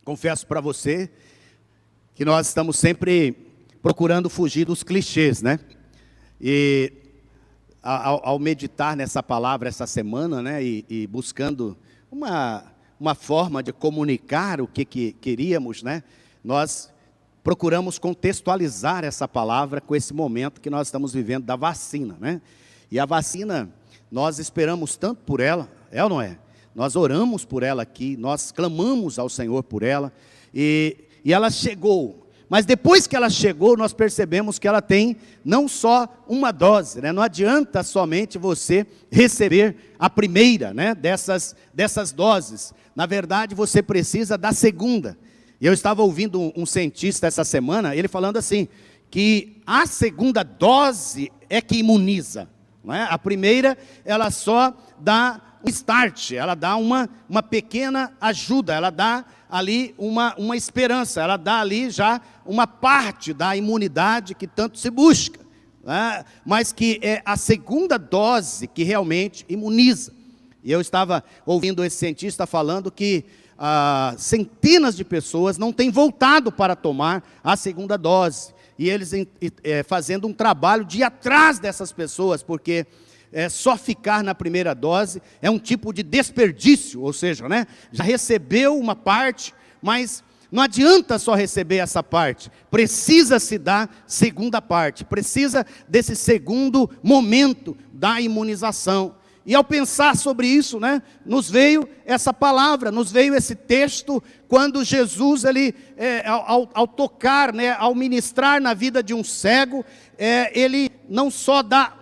Confesso para você que nós estamos sempre procurando fugir dos clichês, né? E ao meditar nessa palavra essa semana, né, e buscando uma forma de comunicar o que queríamos, né, nós procuramos contextualizar essa palavra com esse momento que nós estamos vivendo da vacina, né? E a vacina, nós esperamos tanto por ela, é ou não é? Nós oramos por ela aqui, nós clamamos ao Senhor por ela, e ela chegou. Mas depois que ela chegou, nós percebemos que ela tem não só uma dose, né? Não adianta somente você receber a primeira, né, dessas doses. Na verdade, você precisa da segunda. E eu estava ouvindo um cientista essa semana, ele falando assim, que a segunda dose é que imuniza, não é? A primeira, ela só dá um start, ela dá uma pequena ajuda, ela dá ali uma esperança, ela dá ali já uma parte da imunidade que tanto se busca, né? Mas que é a segunda dose que realmente imuniza. E eu estava ouvindo esse cientista falando que centenas de pessoas não têm voltado para tomar a segunda dose, e eles fazendo um trabalho de ir atrás dessas pessoas, porque só ficar na primeira dose é um tipo de desperdício, ou seja, né, já recebeu uma parte, mas não adianta só receber essa parte, precisa se dar segunda parte, precisa desse segundo momento da imunização. E ao pensar sobre isso, né, nos veio essa palavra, nos veio esse texto, quando Jesus, ele, ao tocar, né, ao ministrar na vida de um cego, ele não só dá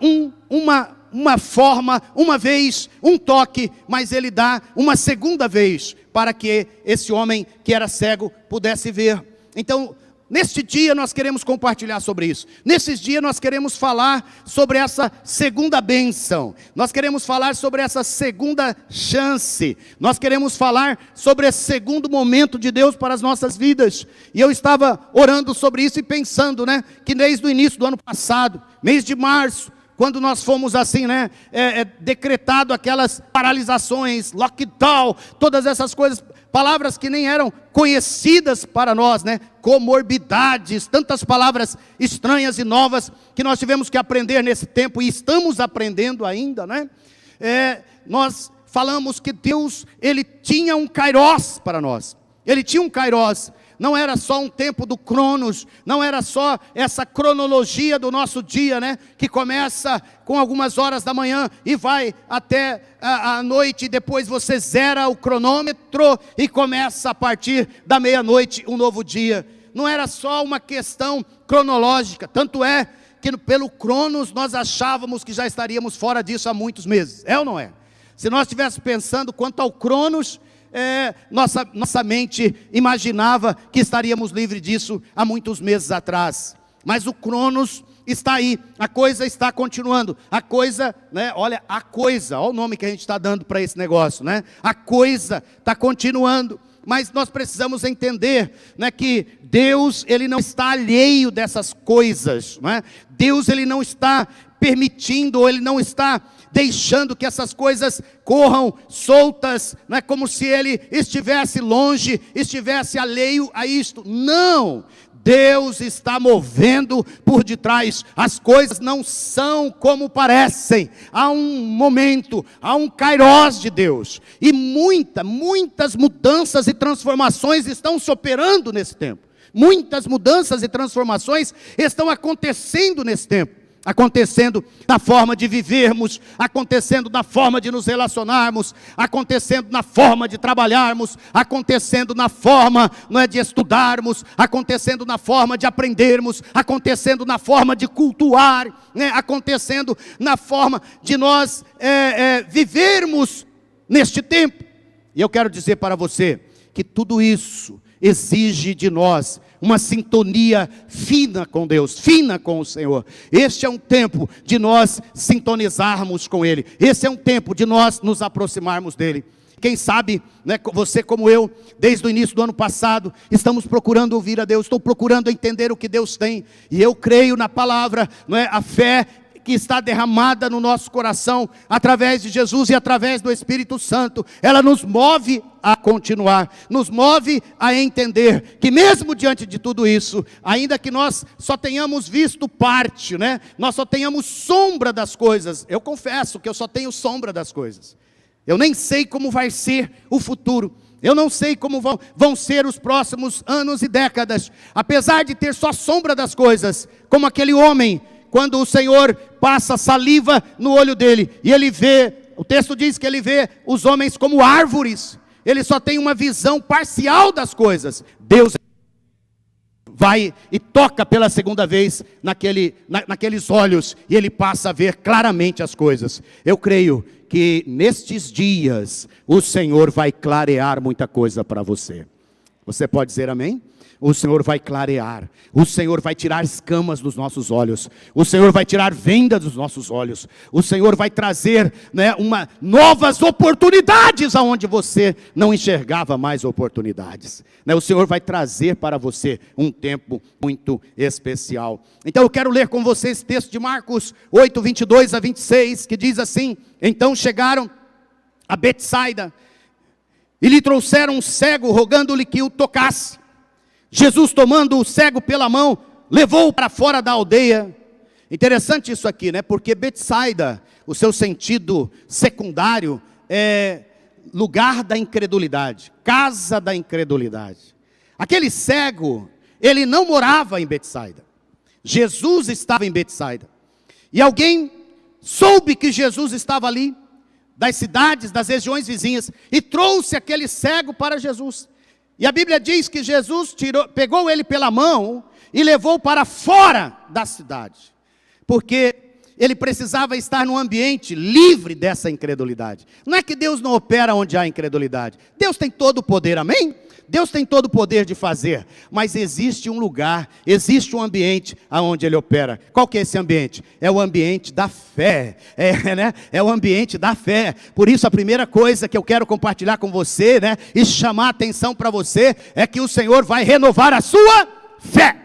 uma forma, uma vez, um toque, mas ele dá uma segunda vez, para que esse homem que era cego pudesse ver. Então, neste dia nós queremos compartilhar sobre isso. Nesses dias nós queremos falar sobre essa segunda bênção. Nós queremos falar sobre essa segunda chance. Nós queremos falar sobre esse segundo momento de Deus para as nossas vidas. E eu estava orando sobre isso e pensando, né, que desde o início do ano passado, mês de março, quando nós fomos assim, né, decretado aquelas paralisações, lockdown, todas essas coisas, palavras que nem eram conhecidas para nós, né, comorbidades, tantas palavras estranhas e novas, que nós tivemos que aprender nesse tempo, e estamos aprendendo ainda, né, nós falamos que Deus, Ele tinha um kairós para nós, Ele tinha um kairós. Não era só um tempo do cronos, não era só essa cronologia do nosso dia, né, que começa com algumas horas da manhã e vai até a noite, e depois você zera o cronômetro e começa a partir da meia-noite um novo dia. Não era só uma questão cronológica, tanto é que pelo cronos nós achávamos que já estaríamos fora disso há muitos meses, é ou não é? Se nós estivéssemos pensando quanto ao cronos, nossa mente imaginava que estaríamos livres disso há muitos meses atrás. Mas o cronos está aí, a coisa está continuando. A coisa, né, olha o nome que a gente está dando para esse negócio, né? A coisa está continuando. Mas nós precisamos entender, né, que Deus, Ele não está alheio dessas coisas, né? Deus, Ele não está permitindo, ou Ele não está deixando que essas coisas corram soltas, não é como se Ele estivesse longe, estivesse alheio a isto. Não, Deus está movendo por detrás. As coisas não são como parecem. Há um momento, há um kairós de Deus, e muitas mudanças e transformações estão se operando nesse tempo. Muitas mudanças e transformações estão acontecendo nesse tempo. Acontecendo na forma de vivermos, acontecendo na forma de nos relacionarmos, acontecendo na forma de trabalharmos, acontecendo na forma, não é, de estudarmos, acontecendo na forma de aprendermos, acontecendo na forma de cultuar, né, acontecendo na forma de nós vivermos neste tempo. E eu quero dizer para você que tudo isso exige de nós uma sintonia fina com Deus, fina com o Senhor. Este é um tempo de nós sintonizarmos com Ele. Esse é um tempo de nós nos aproximarmos dEle. Quem sabe, né, você como eu, desde o início do ano passado, estamos procurando ouvir a Deus, estou procurando entender o que Deus tem. E eu creio na palavra, não é? A fé que está derramada no nosso coração, através de Jesus e através do Espírito Santo, ela nos move a continuar, nos move a entender que mesmo diante de tudo isso, ainda que nós só tenhamos visto parte, né? Nós só tenhamos sombra das coisas. Eu confesso que eu só tenho sombra das coisas. Eu nem sei como vai ser o futuro. Eu não sei como vão ser os próximos anos e décadas, apesar de ter só sombra das coisas, como aquele homem, quando o Senhor passa saliva no olho dele, e ele vê, o texto diz que ele vê os homens como árvores, ele só tem uma visão parcial das coisas. Deus vai e toca pela segunda vez naqueles olhos, e ele passa a ver claramente as coisas. Eu creio que nestes dias o Senhor vai clarear muita coisa para você. Você pode dizer amém? O Senhor vai clarear, o Senhor vai tirar escamas dos nossos olhos, o Senhor vai tirar venda dos nossos olhos, o Senhor vai trazer, né, novas oportunidades aonde você não enxergava mais oportunidades, né? O Senhor vai trazer para você um tempo muito especial. Então eu quero ler com vocês esse texto de Marcos 8, 22 a 26, que diz assim: então chegaram a Betsaida e lhe trouxeram um cego, rogando-lhe que o tocasse. Jesus, tomando o cego pela mão, levou-o para fora da aldeia. Interessante isso aqui, né? Porque Betsaida, o seu sentido secundário, é lugar da incredulidade, casa da incredulidade. Aquele cego, ele não morava em Betsaida. Jesus estava em Betsaida. E alguém soube que Jesus estava ali, das cidades, das regiões vizinhas, e trouxe aquele cego para Jesus. E a Bíblia diz que Jesus pegou ele pela mão e levou para fora da cidade, porque ele precisava estar num ambiente livre dessa incredulidade. Não é que Deus não opera onde há incredulidade. Deus tem todo o poder, amém? Deus tem todo o poder de fazer, mas existe um lugar, existe um ambiente aonde Ele opera. Qual que é esse ambiente? É o ambiente da fé, né? É o ambiente da fé. Por isso a primeira coisa que eu quero compartilhar com você, né, e chamar a atenção para você, é que o Senhor vai renovar a sua fé.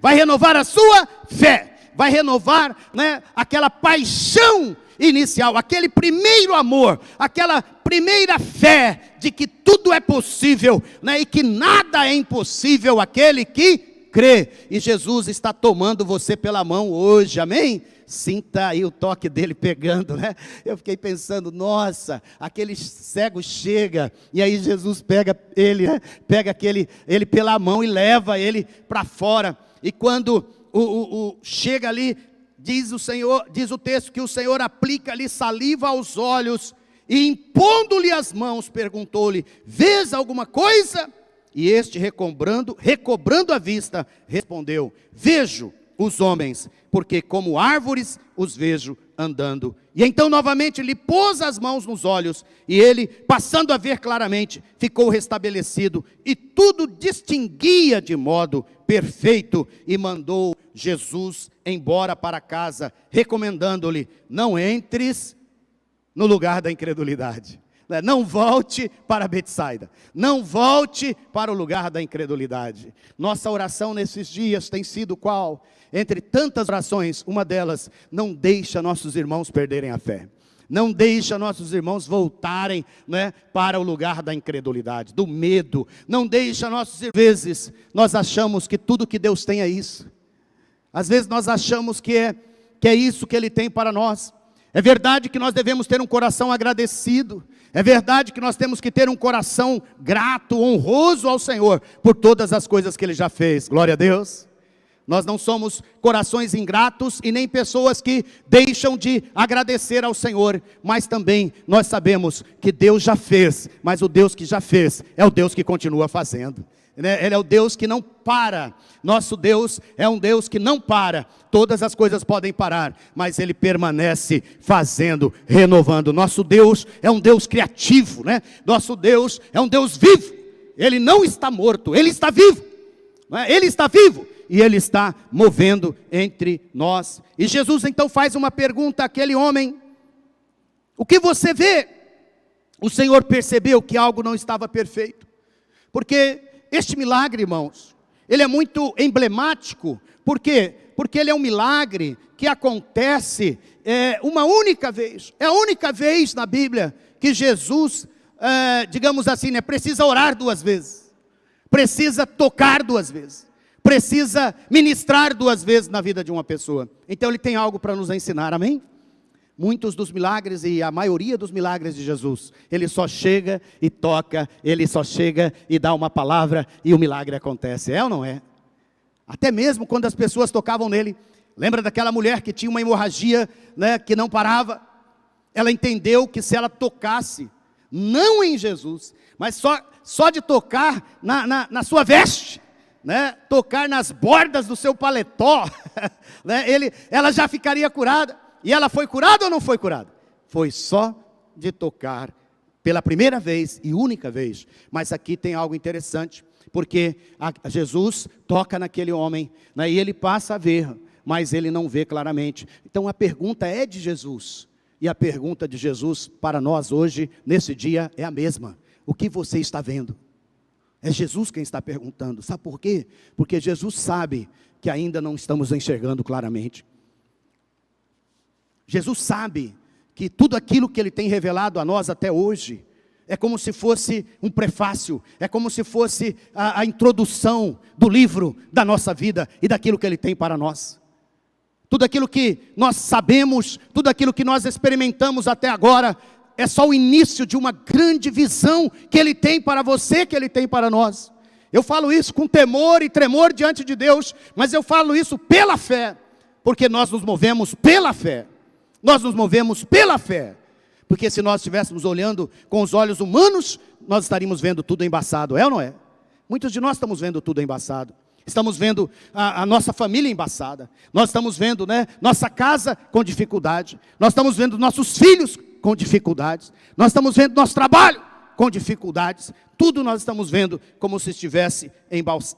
Vai renovar a sua fé. Vai renovar, né, aquela paixão inicial, aquele primeiro amor, aquela primeira fé de que tudo é possível, né, e que nada é impossível aquele que crê. E Jesus está tomando você pela mão hoje, amém? Sinta aí o toque dele pegando, né? Eu fiquei pensando, nossa, aquele cego chega, e aí Jesus pega ele, né? Pega ele pela mão e leva ele para fora. E quando chega ali, diz o texto que o Senhor aplica-lhe saliva aos olhos, e impondo-lhe as mãos, perguntou-lhe: vês alguma coisa? E este, recobrando a vista, respondeu: vejo os homens, porque como árvores os vejo andando. E então novamente lhe pôs as mãos nos olhos, e ele, passando a ver claramente, ficou restabelecido, e tudo distinguia de modo perfeito, e mandou Jesus embora para casa, recomendando-lhe: não entres no lugar da incredulidade. Não volte para Betsaida, não volte para o lugar da incredulidade. Nossa oração nesses dias tem sido qual? Entre tantas orações, uma delas: não deixa nossos irmãos perderem a fé. Não deixa nossos irmãos voltarem, né, para o lugar da incredulidade, do medo. Não deixa nossos irmãos. Às vezes nós achamos que tudo que Deus tem é isso. Às vezes nós achamos que é isso que Ele tem para nós. É verdade que nós devemos ter um coração agradecido. É verdade que nós temos que ter um coração grato, honroso ao Senhor, por todas as coisas que Ele já fez. Glória a Deus. Nós não somos corações ingratos e nem pessoas que deixam de agradecer ao Senhor, mas também nós sabemos que Deus já fez, mas o Deus que já fez é o Deus que continua fazendo. Ele é o Deus que não para. Nosso Deus é um Deus que não para. Todas as coisas podem parar, mas Ele permanece fazendo, renovando. Nosso Deus é um Deus criativo, né? Nosso Deus é um Deus vivo. Ele não está morto, Ele está vivo, né? Ele está vivo e Ele está movendo entre nós. E Jesus então faz uma pergunta àquele homem: o que você vê? O Senhor percebeu que algo não estava perfeito, porque este milagre, irmãos, ele é muito emblemático, porque Porque ele é um milagre que acontece uma única vez. É a única vez na Bíblia que Jesus, digamos assim, né, precisa orar 2 vezes. Precisa tocar 2 vezes. Precisa ministrar 2 vezes na vida de uma pessoa. Então ele tem algo para nos ensinar, amém? Muitos dos milagres e a maioria dos milagres de Jesus, ele só chega e toca, ele só chega e dá uma palavra e o milagre acontece, é ou não é? Até mesmo quando as pessoas tocavam nele, lembra daquela mulher que tinha uma hemorragia, né, que não parava? Ela entendeu que se ela tocasse, não em Jesus, mas só de tocar na sua veste, né, tocar nas bordas do seu paletó, né, ela já ficaria curada. E ela foi curada ou não foi curada? Foi só de tocar pela primeira vez e única vez. Mas aqui tem algo interessante, porque Jesus toca naquele homem, né, e ele passa a ver, mas ele não vê claramente. Então a pergunta é de Jesus, e a pergunta de Jesus para nós hoje, nesse dia, é a mesma. O que você está vendo? É Jesus quem está perguntando. Sabe por quê? Porque Jesus sabe que ainda não estamos enxergando claramente. Jesus sabe que tudo aquilo que Ele tem revelado a nós até hoje, é como se fosse um prefácio, é como se fosse a introdução do livro da nossa vida e daquilo que Ele tem para nós. Tudo aquilo que nós sabemos, tudo aquilo que nós experimentamos até agora, é só o início de uma grande visão que Ele tem para você, que Ele tem para nós. Eu falo isso com temor e tremor diante de Deus, mas eu falo isso pela fé, porque nós nos movemos pela fé. Nós nos movemos pela fé, porque se nós estivéssemos olhando com os olhos humanos, nós estaríamos vendo tudo embaçado, é ou não é? Muitos de nós estamos vendo tudo embaçado, estamos vendo a nossa família embaçada, nós estamos vendo, né, nossa casa com dificuldade, nós estamos vendo nossos filhos com dificuldades, nós estamos vendo nosso trabalho com dificuldades, tudo nós estamos vendo como se estivesse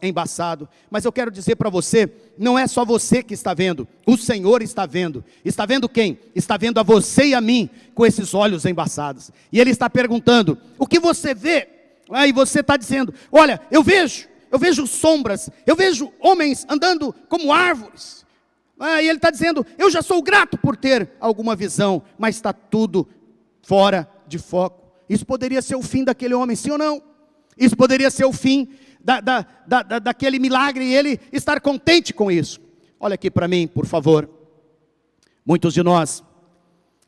embaçado. Mas eu quero dizer para você, não é só você que está vendo, o Senhor está vendo. Está vendo quem? Está vendo a você e a mim com esses olhos embaçados. E Ele está perguntando, o que você vê? E você está dizendo, olha, eu vejo sombras, eu vejo homens andando como árvores. E Ele está dizendo, eu já sou grato por ter alguma visão, mas está tudo fora de foco. Isso poderia ser o fim daquele homem, sim ou não? Isso poderia ser o fim daquele milagre e ele estar contente com isso. Olha aqui para mim, por favor. Muitos de nós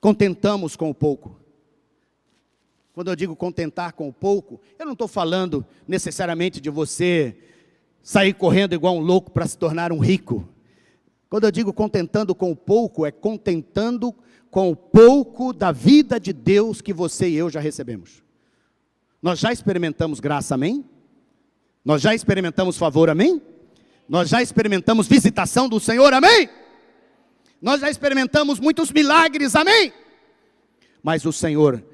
contentamos com o pouco. Quando eu digo contentar com o pouco, eu não estou falando necessariamente de você sair correndo igual um louco para se tornar um rico. Quando eu digo contentando com o pouco, é contentando com o pouco da vida de Deus que você e eu já recebemos. Nós já experimentamos graça, amém? Nós já experimentamos favor, amém? Nós já experimentamos visitação do Senhor, amém? Nós já experimentamos muitos milagres, amém? Mas o Senhor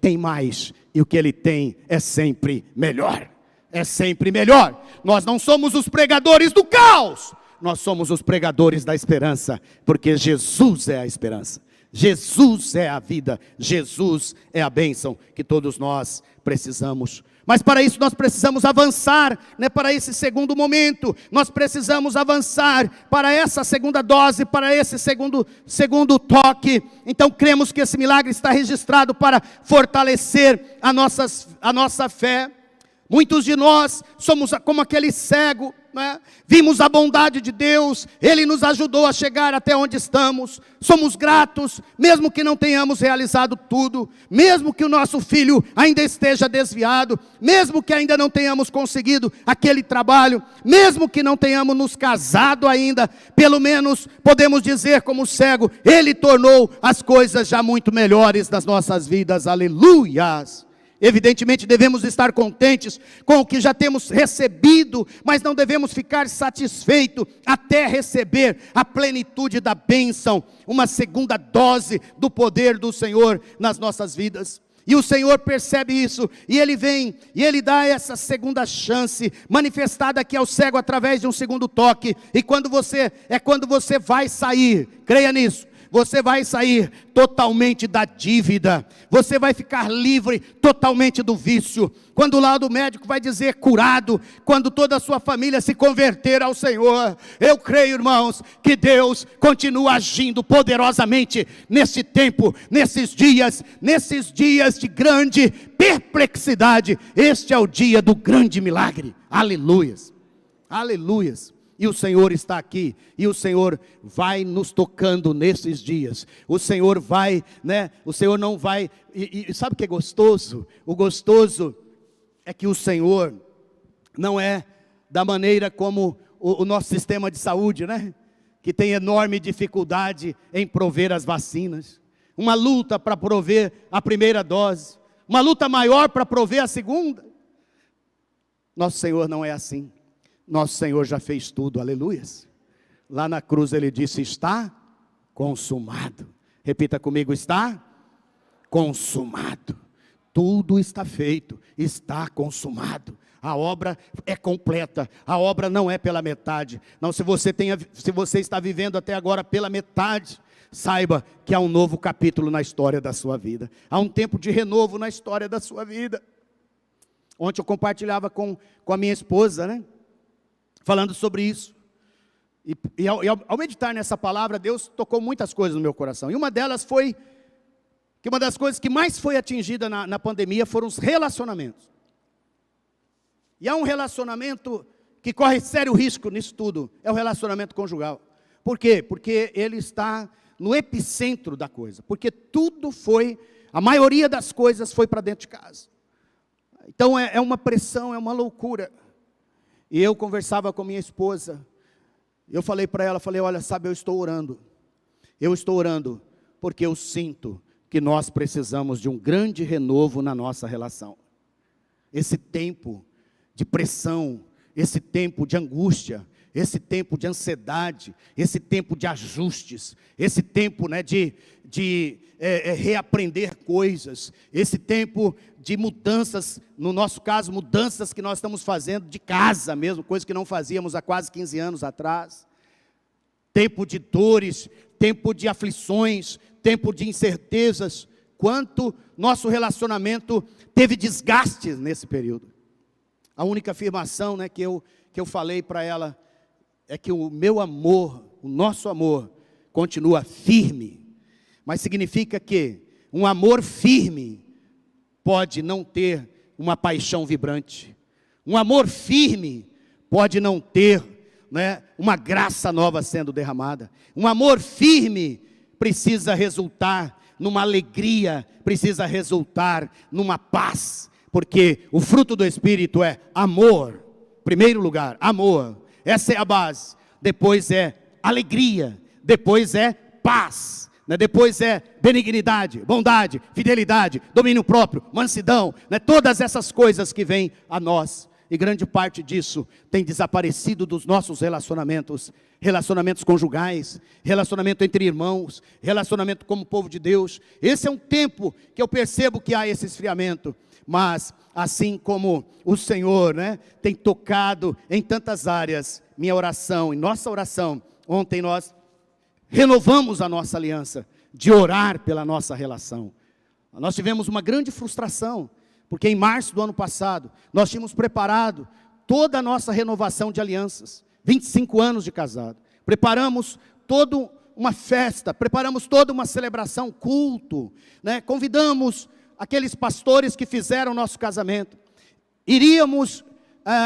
tem mais, e o que Ele tem é sempre melhor. É sempre melhor. Nós não somos os pregadores do caos, nós somos os pregadores da esperança, porque Jesus é a esperança, Jesus é a vida, Jesus é a bênção que todos nós precisamos. Mas para isso nós precisamos avançar, né, para esse segundo momento, nós precisamos avançar para essa segunda dose, para esse segundo toque. Então cremos que esse milagre está registrado para fortalecer a nossa fé. Muitos de nós somos como aquele cego, né? Vimos a bondade de Deus, Ele nos ajudou a chegar até onde estamos, somos gratos, mesmo que não tenhamos realizado tudo, mesmo que o nosso filho ainda esteja desviado, mesmo que ainda não tenhamos conseguido aquele trabalho, mesmo que não tenhamos nos casado ainda, pelo menos podemos dizer como cego, Ele tornou as coisas já muito melhores nas nossas vidas, aleluias. Evidentemente devemos estar contentes com o que já temos recebido, mas não devemos ficar satisfeitos até receber a plenitude da bênção, uma segunda dose do poder do Senhor nas nossas vidas. E o Senhor percebe isso, e Ele vem, e Ele dá essa segunda chance, manifestada aqui ao cego através de um segundo toque, e quando você vai sair, creia nisso, você vai sair totalmente da dívida, você vai ficar livre totalmente do vício. Quando o laudo médico vai dizer curado, quando toda a sua família se converter ao Senhor, eu creio, irmãos, que Deus continua agindo poderosamente nesse tempo, nesses dias de grande perplexidade. Este é o dia do grande milagre. Aleluias, aleluias. E o Senhor está aqui, e o Senhor vai nos tocando nesses dias. O Senhor vai, o Senhor não vai, e sabe o que é gostoso? O gostoso é que o Senhor não é da maneira como o nosso sistema de saúde, que tem enorme dificuldade em prover as vacinas. Uma luta para prover a primeira dose, uma luta maior para prover a segunda. Nosso Senhor não é assim. Nosso Senhor já fez tudo, aleluias. Lá na cruz Ele disse, está consumado. Repita comigo, está consumado. Tudo está feito, está consumado. A obra é completa, a obra não é pela metade. Não, se você está vivendo até agora pela metade, saiba que há um novo capítulo na história da sua vida. Há um tempo de renovo na história da sua vida. Ontem eu compartilhava com a minha esposa, falando sobre isso, e ao meditar nessa palavra, Deus tocou muitas coisas no meu coração, e uma delas foi, que uma das coisas que mais foi atingida na pandemia, foram os relacionamentos, e há um relacionamento que corre sério risco nisso tudo, é o relacionamento conjugal. Por quê? Porque ele está no epicentro da coisa, porque a maioria das coisas foi para dentro de casa, então é uma pressão, é uma loucura. E eu conversava com minha esposa, eu falei para ela, olha, sabe, eu estou orando, porque eu sinto que nós precisamos de um grande renovo na nossa relação. Esse tempo de pressão, esse tempo de angústia, esse tempo de ansiedade, esse tempo de ajustes, esse tempo de reaprender coisas, esse tempo de mudanças, no nosso caso, mudanças que nós estamos fazendo de casa mesmo, coisas que não fazíamos há quase 15 anos atrás, tempo de dores, tempo de aflições, tempo de incertezas, quanto nosso relacionamento teve desgastes nesse período. A única afirmação que eu falei para ela, é que o meu amor, o nosso amor, continua firme, mas significa que um amor firme pode não ter uma paixão vibrante, um amor firme pode não ter uma graça nova sendo derramada, um amor firme precisa resultar numa alegria, precisa resultar numa paz, porque o fruto do Espírito é amor, primeiro lugar, amor, essa é a base, depois é alegria, depois é paz, depois é benignidade, bondade, fidelidade, domínio próprio, mansidão, todas essas coisas que vêm a nós, e grande parte disso tem desaparecido dos nossos relacionamentos conjugais, relacionamento entre irmãos, relacionamento como povo de Deus. Esse é um tempo que eu percebo que há esse esfriamento, mas assim como o Senhor tem tocado em tantas áreas, minha oração e nossa oração, ontem nós renovamos a nossa aliança de orar pela nossa relação. Nós tivemos uma grande frustração, porque em março do ano passado, nós tínhamos preparado toda a nossa renovação de alianças, 25 anos de casado, preparamos toda uma festa, preparamos toda uma celebração, culto, convidamos aqueles pastores que fizeram o nosso casamento, iríamos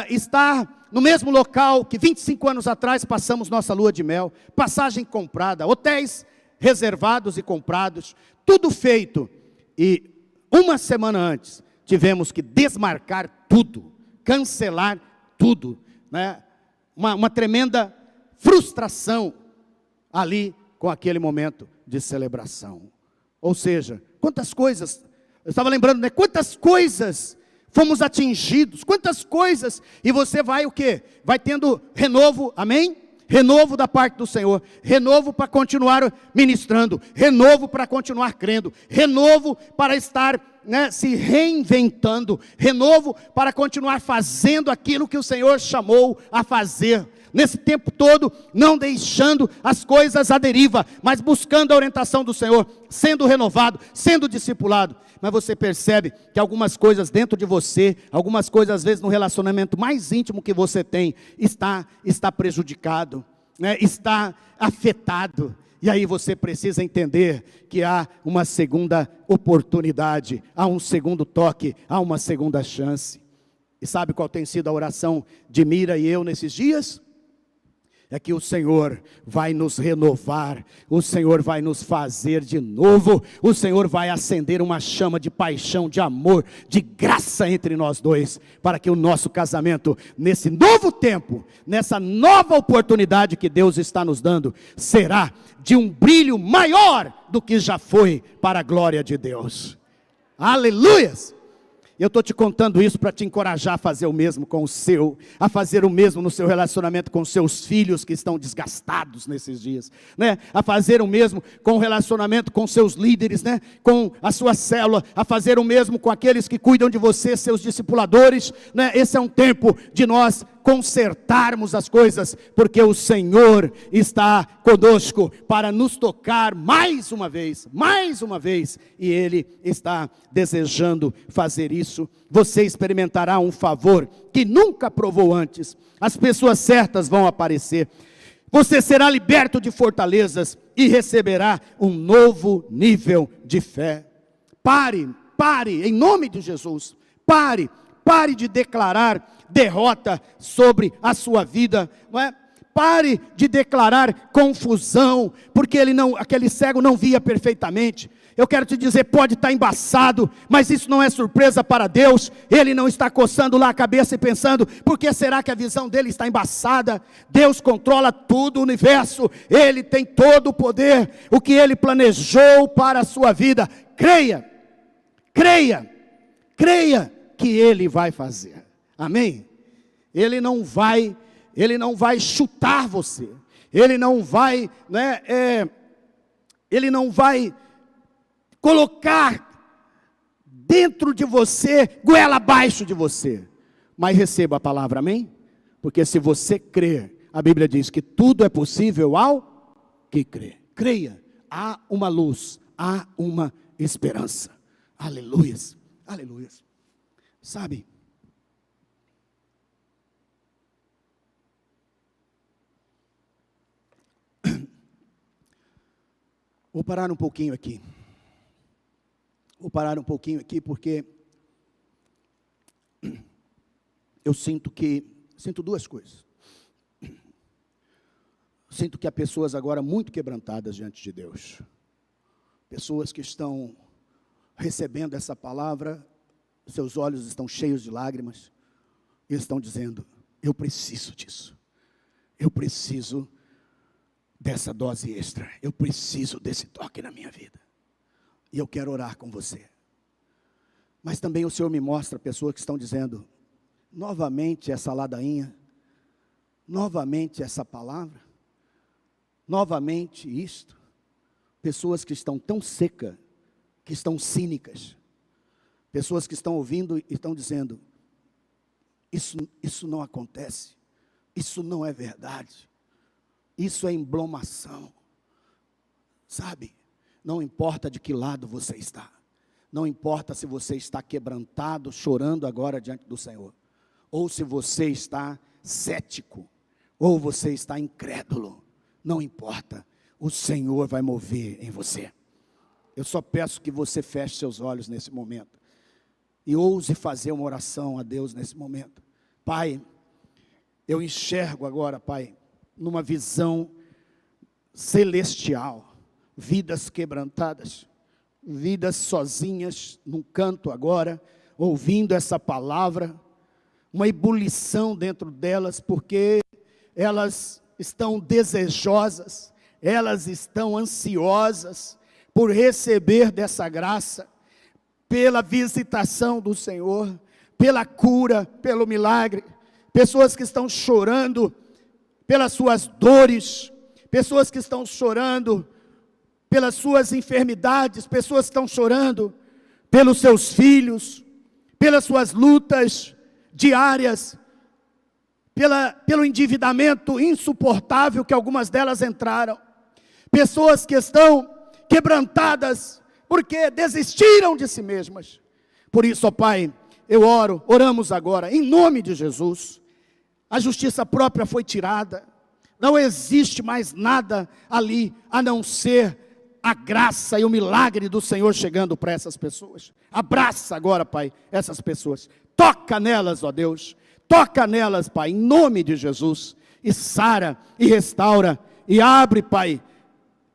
estar no mesmo local que 25 anos atrás passamos nossa lua de mel, passagem comprada, hotéis reservados e comprados, tudo feito, e uma semana antes, tivemos que desmarcar tudo, cancelar tudo, uma tremenda frustração ali com aquele momento de celebração. Ou seja, quantas coisas, eu estava lembrando, quantas coisas fomos atingidos, quantas coisas, e você vai o quê? Vai tendo renovo, amém? Renovo da parte do Senhor, renovo para continuar ministrando, renovo para continuar crendo, renovo para estar né, se reinventando, renovo para continuar fazendo aquilo que o Senhor chamou a fazer. Nesse tempo todo, não deixando as coisas à deriva, mas buscando a orientação do Senhor, sendo renovado, sendo discipulado. Mas você percebe que algumas coisas dentro de você, algumas coisas às vezes no relacionamento mais íntimo que você tem, está prejudicado, né, está afetado. E aí você precisa entender que há uma segunda oportunidade, há um segundo toque, há uma segunda chance. E sabe qual tem sido a oração de Mira e eu nesses dias? É que o Senhor vai nos renovar, o Senhor vai nos fazer de novo, o Senhor vai acender uma chama de paixão, de amor, de graça entre nós dois, para que o nosso casamento, nesse novo tempo, nessa nova oportunidade que Deus está nos dando, será de um brilho maior do que já foi, para a glória de Deus. Aleluias! Eu estou te contando isso para te encorajar a fazer o mesmo com o seu, a fazer o mesmo no seu relacionamento com seus filhos que estão desgastados nesses dias, né? A fazer o mesmo com o relacionamento com seus líderes, né? Com a sua célula, a fazer o mesmo com aqueles que cuidam de você, seus discipuladores, né? Esse é um tempo de nós consertarmos as coisas, porque o Senhor está conosco para nos tocar mais uma vez, e Ele está desejando fazer isso. Você experimentará um favor que nunca provou antes, as pessoas certas vão aparecer, você será liberto de fortalezas e receberá um novo nível de fé. Pare, em nome de Jesus, pare de declarar derrota sobre a sua vida, não é? Pare de declarar confusão, porque aquele cego não via perfeitamente. Eu quero te dizer, pode estar embaçado, mas isso não é surpresa para Deus. Ele não está coçando lá a cabeça e pensando, por que será que a visão dele está embaçada? Deus controla tudo o universo, Ele tem todo o poder. O que Ele planejou para a sua vida, creia que Ele vai fazer. Amém? Ele não vai chutar você. Ele não vai, né, Ele não vai colocar dentro de você, goela abaixo de você. Mas receba a palavra, amém? Porque se você crer, a Bíblia diz que tudo é possível ao que crê. Creia, há uma luz, há uma esperança. Aleluias, aleluias. Sabe? Vou parar um pouquinho aqui. Porque eu sinto duas coisas. Sinto que há pessoas agora muito quebrantadas diante de Deus. Pessoas que estão recebendo essa palavra, seus olhos estão cheios de lágrimas, e estão dizendo, eu preciso disso. Eu preciso dessa dose extra. Eu preciso desse toque na minha vida. E eu quero orar com você. Mas também o Senhor me mostra pessoas que estão dizendo, novamente essa ladainha, novamente essa palavra, novamente isto. Pessoas que estão tão secas, que estão cínicas. Pessoas que estão ouvindo e estão dizendo, isso não acontece, isso não é verdade. Isso é emblomação. Sabe? Não importa de que lado você está. Não importa se você está quebrantado, chorando agora diante do Senhor. Ou se você está cético. Ou você está incrédulo. Não importa. O Senhor vai mover em você. Eu só peço que você feche seus olhos nesse momento. E ouse fazer uma oração a Deus nesse momento. Pai, eu enxergo agora, Pai, numa visão celestial, vidas quebrantadas, vidas sozinhas, num canto agora, ouvindo essa palavra, uma ebulição dentro delas, porque elas estão desejosas, elas estão ansiosas por receber dessa graça, pela visitação do Senhor, pela cura, pelo milagre. Pessoas que estão chorando pelas suas dores, pessoas que estão chorando pelas suas enfermidades, pessoas que estão chorando pelos seus filhos, pelas suas lutas diárias, pelo endividamento insuportável que algumas delas entraram. Pessoas que estão quebrantadas, porque desistiram de si mesmas. Por isso, ó Pai, oramos agora, em nome de Jesus. A justiça própria foi tirada, não existe mais nada ali, a não ser a graça e o milagre do Senhor chegando para essas pessoas. Abraça agora, Pai, essas pessoas, toca nelas, ó Deus, toca nelas, Pai, em nome de Jesus, e sara, e restaura, e abre, Pai,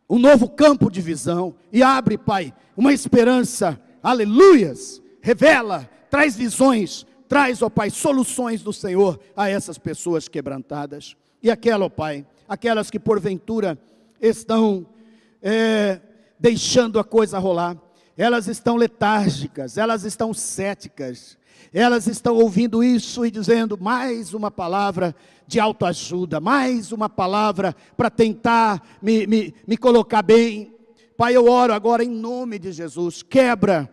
um novo campo de visão, e abre, Pai, uma esperança, aleluias, revela, traz visões, traz, ó Pai, soluções do Senhor a essas pessoas quebrantadas. E aquela, ó Pai, aquelas que porventura estão deixando a coisa rolar, elas estão letárgicas, elas estão céticas, elas estão ouvindo isso e dizendo, mais uma palavra de autoajuda, mais uma palavra para tentar me colocar bem. Pai, eu oro agora em nome de Jesus, quebra,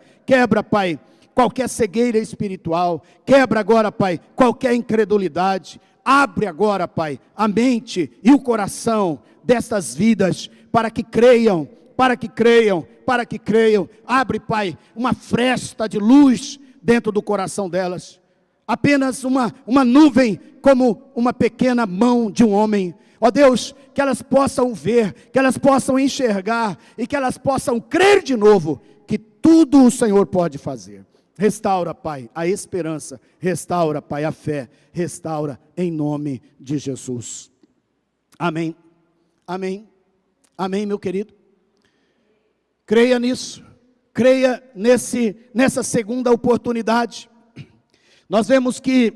Pai, qualquer cegueira espiritual, quebra agora, Pai, qualquer incredulidade, abre agora, Pai, a mente e o coração destas vidas, para que creiam, abre, Pai, uma fresta de luz dentro do coração delas, apenas uma nuvem, como uma pequena mão de um homem, ó Deus, que elas possam ver, que elas possam enxergar, e que elas possam crer de novo, que tudo o Senhor pode fazer. Restaura, Pai, a esperança, restaura, Pai, a fé, restaura em nome de Jesus. Amém, amém, amém, meu querido. Creia nisso, creia nessa segunda oportunidade. Nós vemos que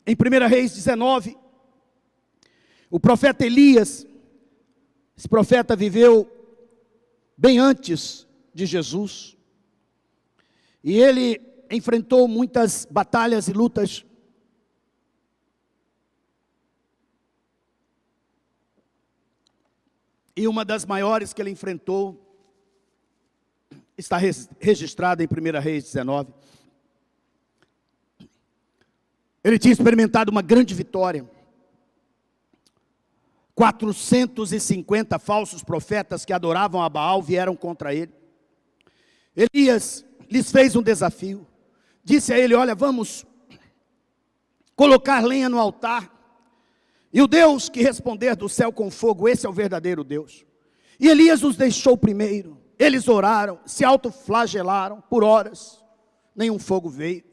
em 1 Reis 19, o profeta Elias, esse profeta viveu bem antes de Jesus, e ele enfrentou muitas batalhas e lutas. E uma das maiores que ele enfrentou está registrada em 1 Reis 19. Ele tinha experimentado uma grande vitória. 450 falsos profetas que adoravam a Baal vieram contra ele. Elias lhes fez um desafio. Disse a ele, olha, vamos colocar lenha no altar. E o Deus que responder do céu com fogo, esse é o verdadeiro Deus. E Elias os deixou primeiro. Eles oraram, se autoflagelaram por horas. Nenhum fogo veio.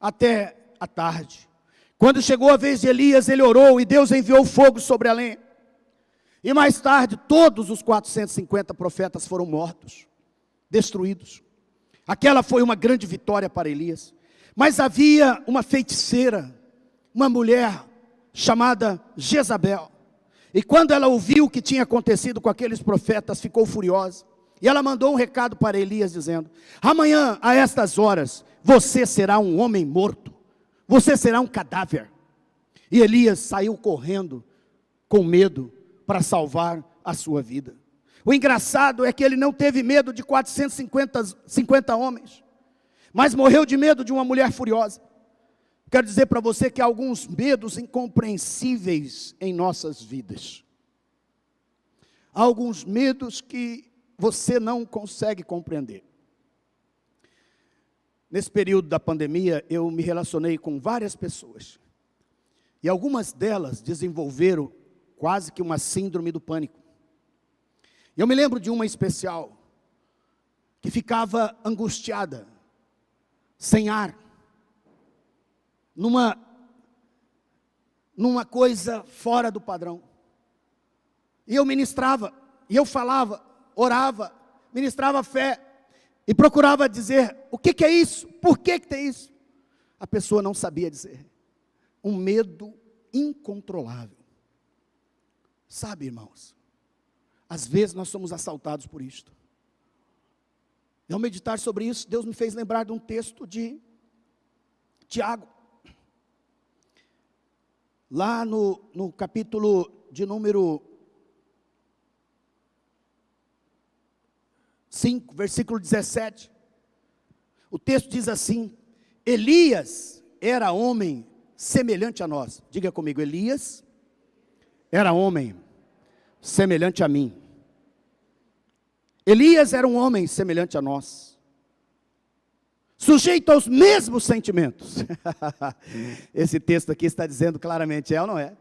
Até a tarde. Quando chegou a vez de Elias, ele orou e Deus enviou fogo sobre a lenha. E mais tarde, todos os 450 profetas foram mortos, destruídos. Aquela foi uma grande vitória para Elias. Mas havia uma feiticeira, uma mulher chamada Jezabel. E quando ela ouviu o que tinha acontecido com aqueles profetas, ficou furiosa. E ela mandou um recado para Elias dizendo, amanhã a estas horas, você será um homem morto. Você será um cadáver. E Elias saiu correndo com medo para salvar a sua vida. O engraçado é que ele não teve medo de 450 homens, mas morreu de medo de uma mulher furiosa. Quero dizer para você que há alguns medos incompreensíveis em nossas vidas. Há alguns medos que você não consegue compreender. Nesse período da pandemia, eu me relacionei com várias pessoas. E algumas delas desenvolveram quase que uma síndrome do pânico. E eu me lembro de uma especial, que ficava angustiada, sem ar, numa coisa fora do padrão. E eu ministrava, e eu falava, orava, ministrava fé, e procurava dizer, o que é isso? Por que tem isso? A pessoa não sabia dizer. Um medo incontrolável. Sabe, irmãos, às vezes nós somos assaltados por isto. E ao meditar sobre isso, Deus me fez lembrar de um texto de Tiago. Lá no capítulo de número 5, versículo 17. O texto diz assim: Elias era homem semelhante a nós. Diga comigo, Elias era homem semelhante a mim. Elias era um homem semelhante a nós, sujeito aos mesmos sentimentos. Esse texto aqui está dizendo claramente, é ou não é?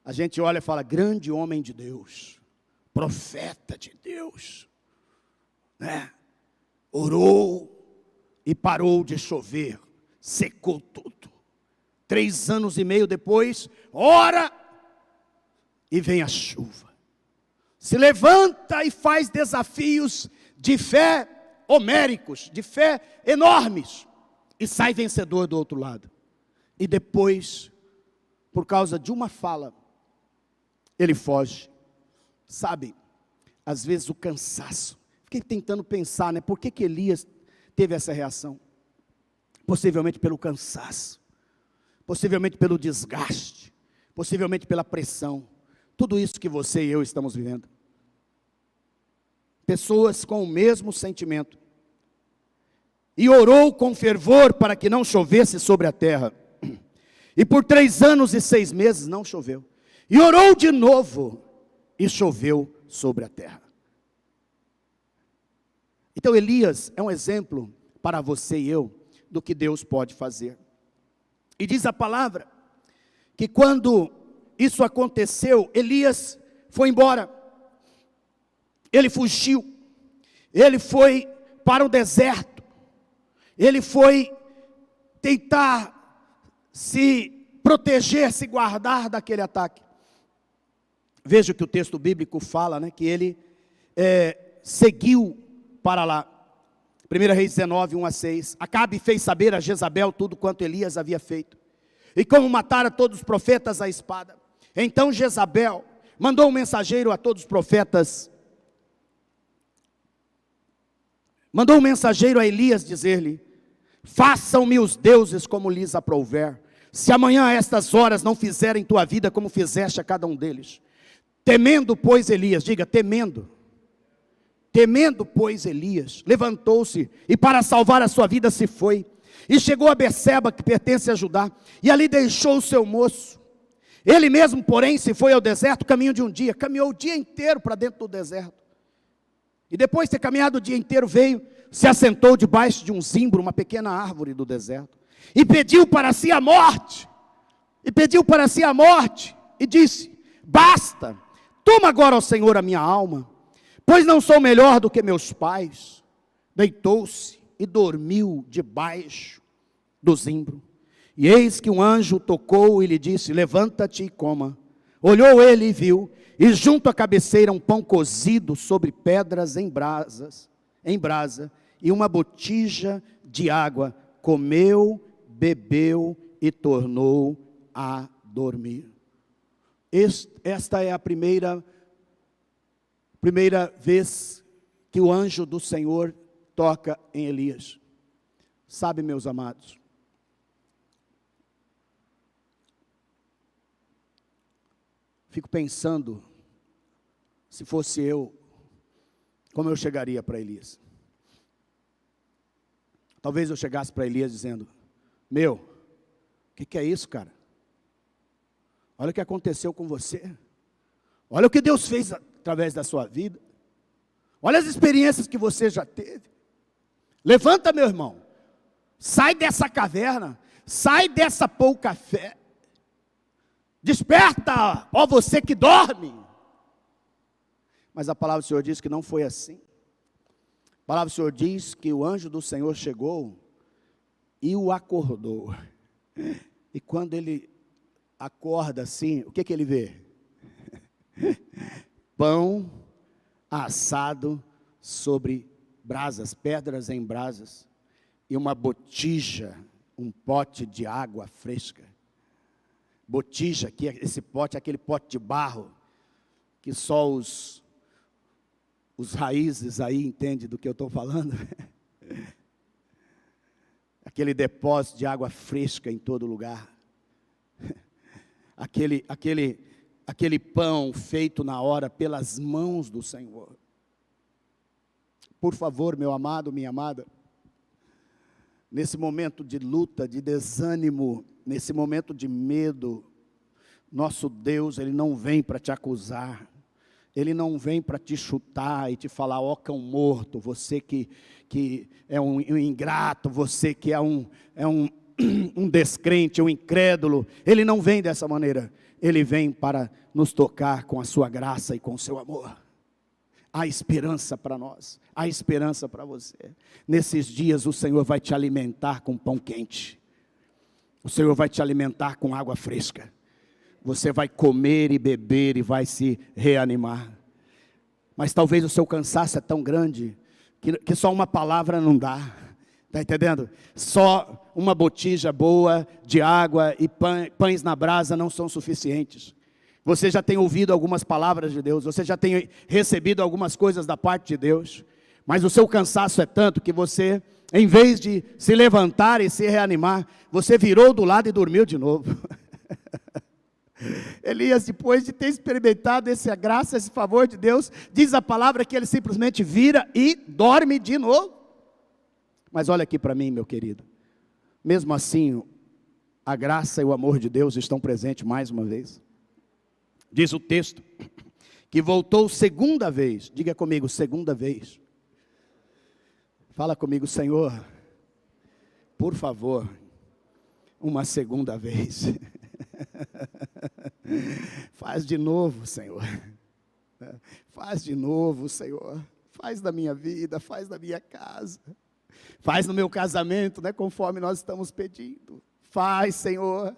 A gente olha e fala, grande homem de Deus, profeta de Deus, né? Orou e parou de chover, secou tudo. 3 anos e meio depois, ora e vem a chuva. Se levanta e faz desafios de fé homéricos, de fé enormes, e sai vencedor do outro lado. E depois, por causa de uma fala, ele foge. Sabe, às vezes o cansaço. Fiquei tentando pensar, né? Por que Elias teve essa reação? Possivelmente pelo cansaço, possivelmente pelo desgaste, possivelmente pela pressão. Tudo isso que você e eu estamos vivendo. Pessoas com o mesmo sentimento. E orou com fervor para que não chovesse sobre a terra. E por 3 anos e 6 meses não choveu. E orou de novo e choveu sobre a terra. Então Elias é um exemplo para você e eu do que Deus pode fazer. E diz a palavra que quando isso aconteceu, Elias foi embora, ele fugiu, ele foi para o deserto, ele foi tentar se proteger, se guardar daquele ataque. Veja o que o texto bíblico fala, né, que ele seguiu para lá. 1 Reis 19, 1-6, Acabe fez saber a Jezabel tudo quanto Elias havia feito, e como matara todos os profetas à espada. Então Jezabel mandou um mensageiro a todos os profetas, mandou um mensageiro a Elias dizer-lhe, façam-me os deuses como lhes aprouver, se amanhã a estas horas não fizerem tua vida como fizeste a cada um deles. Temendo, pois, Elias, diga, temendo, pois, Elias, levantou-se e para salvar a sua vida se foi, e chegou a Berseba, que pertence a Judá, e ali deixou o seu moço. Ele mesmo, porém, se foi ao deserto, caminho de um dia, caminhou o dia inteiro para dentro do deserto, e depois de ter caminhado o dia inteiro, veio, se assentou debaixo de um zimbro, uma pequena árvore do deserto, e pediu para si a morte, e disse, basta, toma agora ao Senhor a minha alma, pois não sou melhor do que meus pais. Deitou-se e dormiu debaixo do zimbro. E eis que um anjo tocou e lhe disse, levanta-te e coma. Olhou ele e viu, e junto à cabeceira um pão cozido sobre pedras em brasa, e uma botija de água. Comeu, bebeu e tornou a dormir. Esta é a primeira vez que o anjo do Senhor toca em Elias. Sabe, meus amados, fico pensando, se fosse eu, como eu chegaria para Elias. Talvez eu chegasse para Elias dizendo, meu, o que é isso, cara? Olha o que aconteceu com você. Olha o que Deus fez através da sua vida. Olha as experiências que você já teve. Levanta, meu irmão. Sai dessa caverna. Sai dessa pouca fé. Desperta, ó você que dorme. Mas a palavra do Senhor diz que não foi assim. A palavra do Senhor diz que o anjo do Senhor chegou e o acordou. E quando ele acorda assim, o que ele vê? Pão assado sobre brasas, pedras em brasas, e uma botija, um pote de água fresca. Botija, que esse pote é aquele pote de barro, que só os raízes aí entendem do que eu estou falando. Aquele depósito de água fresca em todo lugar. Aquele pão feito na hora pelas mãos do Senhor. Por favor, meu amado, minha amada, nesse momento de luta, de desânimo, nesse momento de medo, nosso Deus, Ele não vem para te acusar, Ele não vem para te chutar e te falar, ó cão morto, você que é um ingrato, você que é um descrente, um incrédulo. Ele não vem dessa maneira, Ele vem para nos tocar com a sua graça e com o seu amor. Há esperança para nós, há esperança para você. Nesses dias o Senhor vai te alimentar com pão quente, o Senhor vai te alimentar com água fresca. Você vai comer e beber e vai se reanimar. Mas talvez o seu cansaço é tão grande que só uma palavra não dá. Está entendendo? Só uma botija boa de água e pães na brasa não são suficientes. Você já tem ouvido algumas palavras de Deus, você já tem recebido algumas coisas da parte de Deus, mas o seu cansaço é tanto que você, em vez de se levantar e se reanimar, você virou do lado e dormiu de novo. Elias, depois de ter experimentado essa graça, esse favor de Deus, diz a palavra que ele simplesmente vira e dorme de novo. Mas olha aqui para mim, meu querido, mesmo assim, a graça e o amor de Deus estão presentes mais uma vez. Diz o texto, que voltou segunda vez, diga comigo, segunda vez. Fala comigo, Senhor, por favor, uma segunda vez. Faz de novo, Senhor. Faz de novo, Senhor. Faz da minha vida, faz da minha casa. Faz no meu casamento, né, conforme nós estamos pedindo. Faz, Senhor.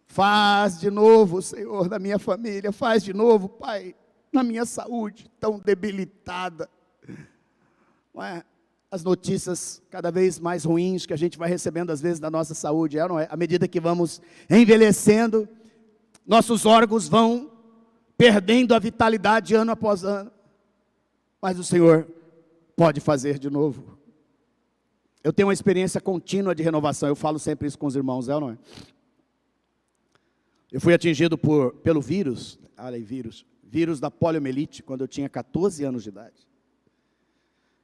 Faz de novo, Senhor, na minha família. Faz de novo, Pai, na minha saúde tão debilitada. Não é? As notícias cada vez mais ruins que a gente vai recebendo às vezes da nossa saúde, não é? À medida que vamos envelhecendo, nossos órgãos vão perdendo a vitalidade ano após ano. Mas o Senhor pode fazer de novo. Eu tenho uma experiência contínua de renovação, eu falo sempre isso com os irmãos, não é? Eu fui atingido pelo vírus da poliomielite, quando eu tinha 14 anos de idade.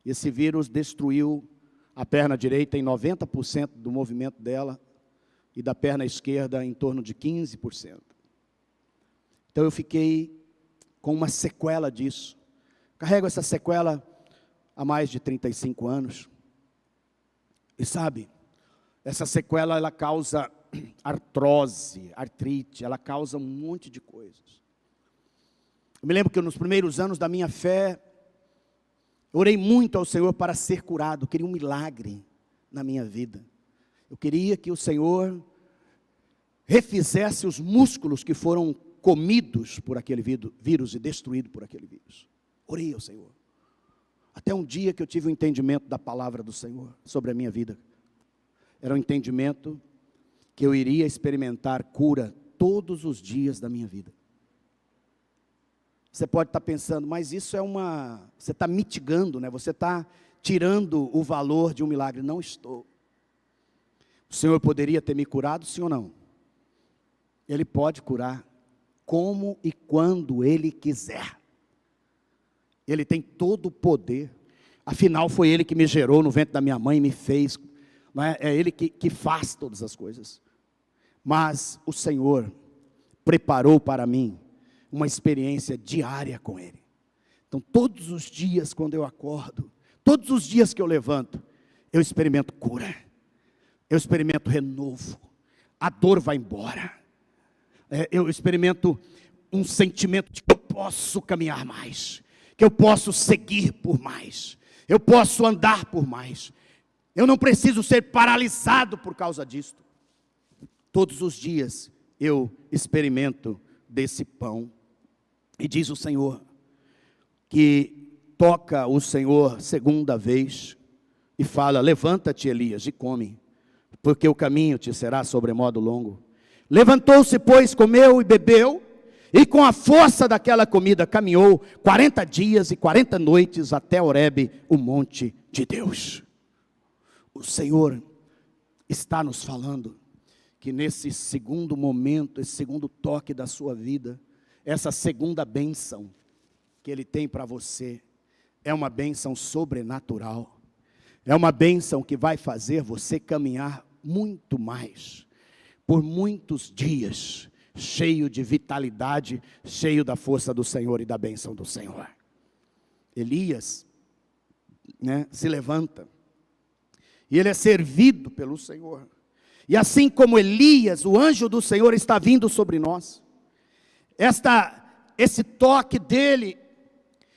Esse vírus destruiu a perna direita em 90% do movimento dela, e da perna esquerda em torno de 15%. Então eu fiquei com uma sequela disso. Carrego essa sequela há mais de 35 anos. E sabe, essa sequela ela causa artrose, artrite, ela causa um monte de coisas. Eu me lembro que nos primeiros anos da minha fé, eu orei muito ao Senhor para ser curado, eu queria um milagre na minha vida. Eu queria que o Senhor refizesse os músculos que foram comidos por aquele vírus e destruídos por aquele vírus. Orei ao Senhor. Até um dia que eu tive o entendimento da palavra do Senhor sobre a minha vida. Era um entendimento que eu iria experimentar cura todos os dias da minha vida. Você pode estar pensando, mas isso você está mitigando, né? Você está tirando o valor de um milagre. Não estou. O Senhor poderia ter me curado, sim ou não? Ele pode curar, como e quando Ele quiser. Ele tem todo o poder. Afinal, foi Ele que me gerou no ventre da minha mãe e me fez. Não é? É Ele que faz todas as coisas. Mas o Senhor preparou para mim uma experiência diária com Ele. Então, todos os dias quando eu acordo, todos os dias que eu levanto, eu experimento cura, eu experimento renovo, a dor vai embora, eu experimento um sentimento de que eu posso caminhar mais, que eu posso seguir por mais, eu posso andar por mais, eu não preciso ser paralisado por causa disto. Todos os dias eu experimento desse pão. E diz o Senhor, que toca o Senhor segunda vez, e fala, levanta-te Elias e come, porque o caminho te será sobremodo longo. Levantou-se, pois, comeu e bebeu, e com a força daquela comida caminhou 40 dias e 40 noites até Horebe, o monte de Deus. O Senhor está nos falando que nesse segundo momento, esse segundo toque da sua vida, essa segunda bênção que Ele tem para você, é uma bênção sobrenatural. É uma bênção que vai fazer você caminhar muito mais, por muitos dias, cheio de vitalidade, cheio da força do Senhor e da bênção do Senhor. Elias, se levanta, e ele é servido pelo Senhor. E assim como Elias, o anjo do Senhor está vindo sobre nós. Esse toque dele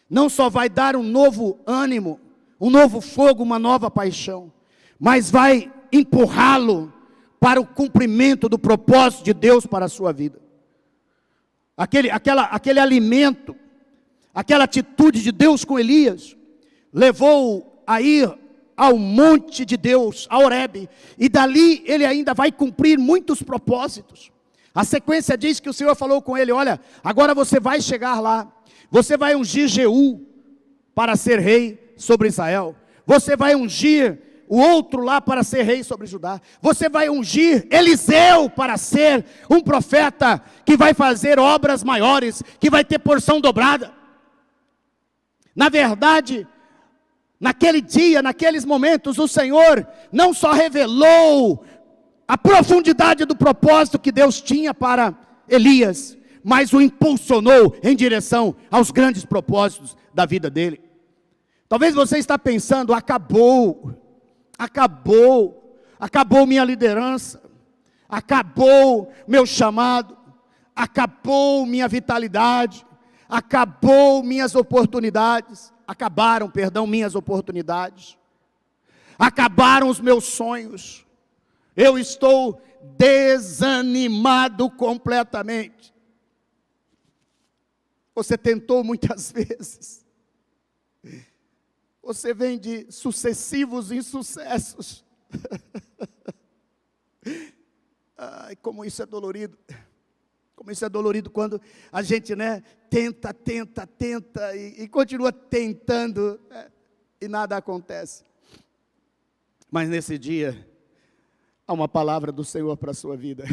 não só vai dar um novo ânimo, um novo fogo, uma nova paixão, mas vai empurrá-lo para o cumprimento do propósito de Deus para a sua vida. Aquele alimento, aquela atitude de Deus com Elias, levou-o a ir ao monte de Deus, a Horebe, e dali ele ainda vai cumprir muitos propósitos. A sequência diz que o Senhor falou com ele: olha, agora você vai chegar lá, você vai ungir Jeú para ser rei sobre Israel, você vai ungir o outro lá para ser rei sobre Judá, você vai ungir Eliseu para ser um profeta que vai fazer obras maiores, que vai ter porção dobrada. Na verdade, naquele dia, naqueles momentos, o Senhor não só revelou a profundidade do propósito que Deus tinha para Elias, mas o impulsionou em direção aos grandes propósitos da vida dele. Talvez você está pensando: acabou minha liderança, acabou meu chamado, acabou minha vitalidade, acabou minhas oportunidades. Acabaram, minhas oportunidades, acabaram os meus sonhos, eu estou desanimado completamente. Você tentou muitas vezes, você vem de sucessivos insucessos, ai, como isso é dolorido. Como isso é dolorido quando a gente, tenta e continua tentando, e nada acontece. Mas nesse dia, há uma palavra do Senhor para a sua vida.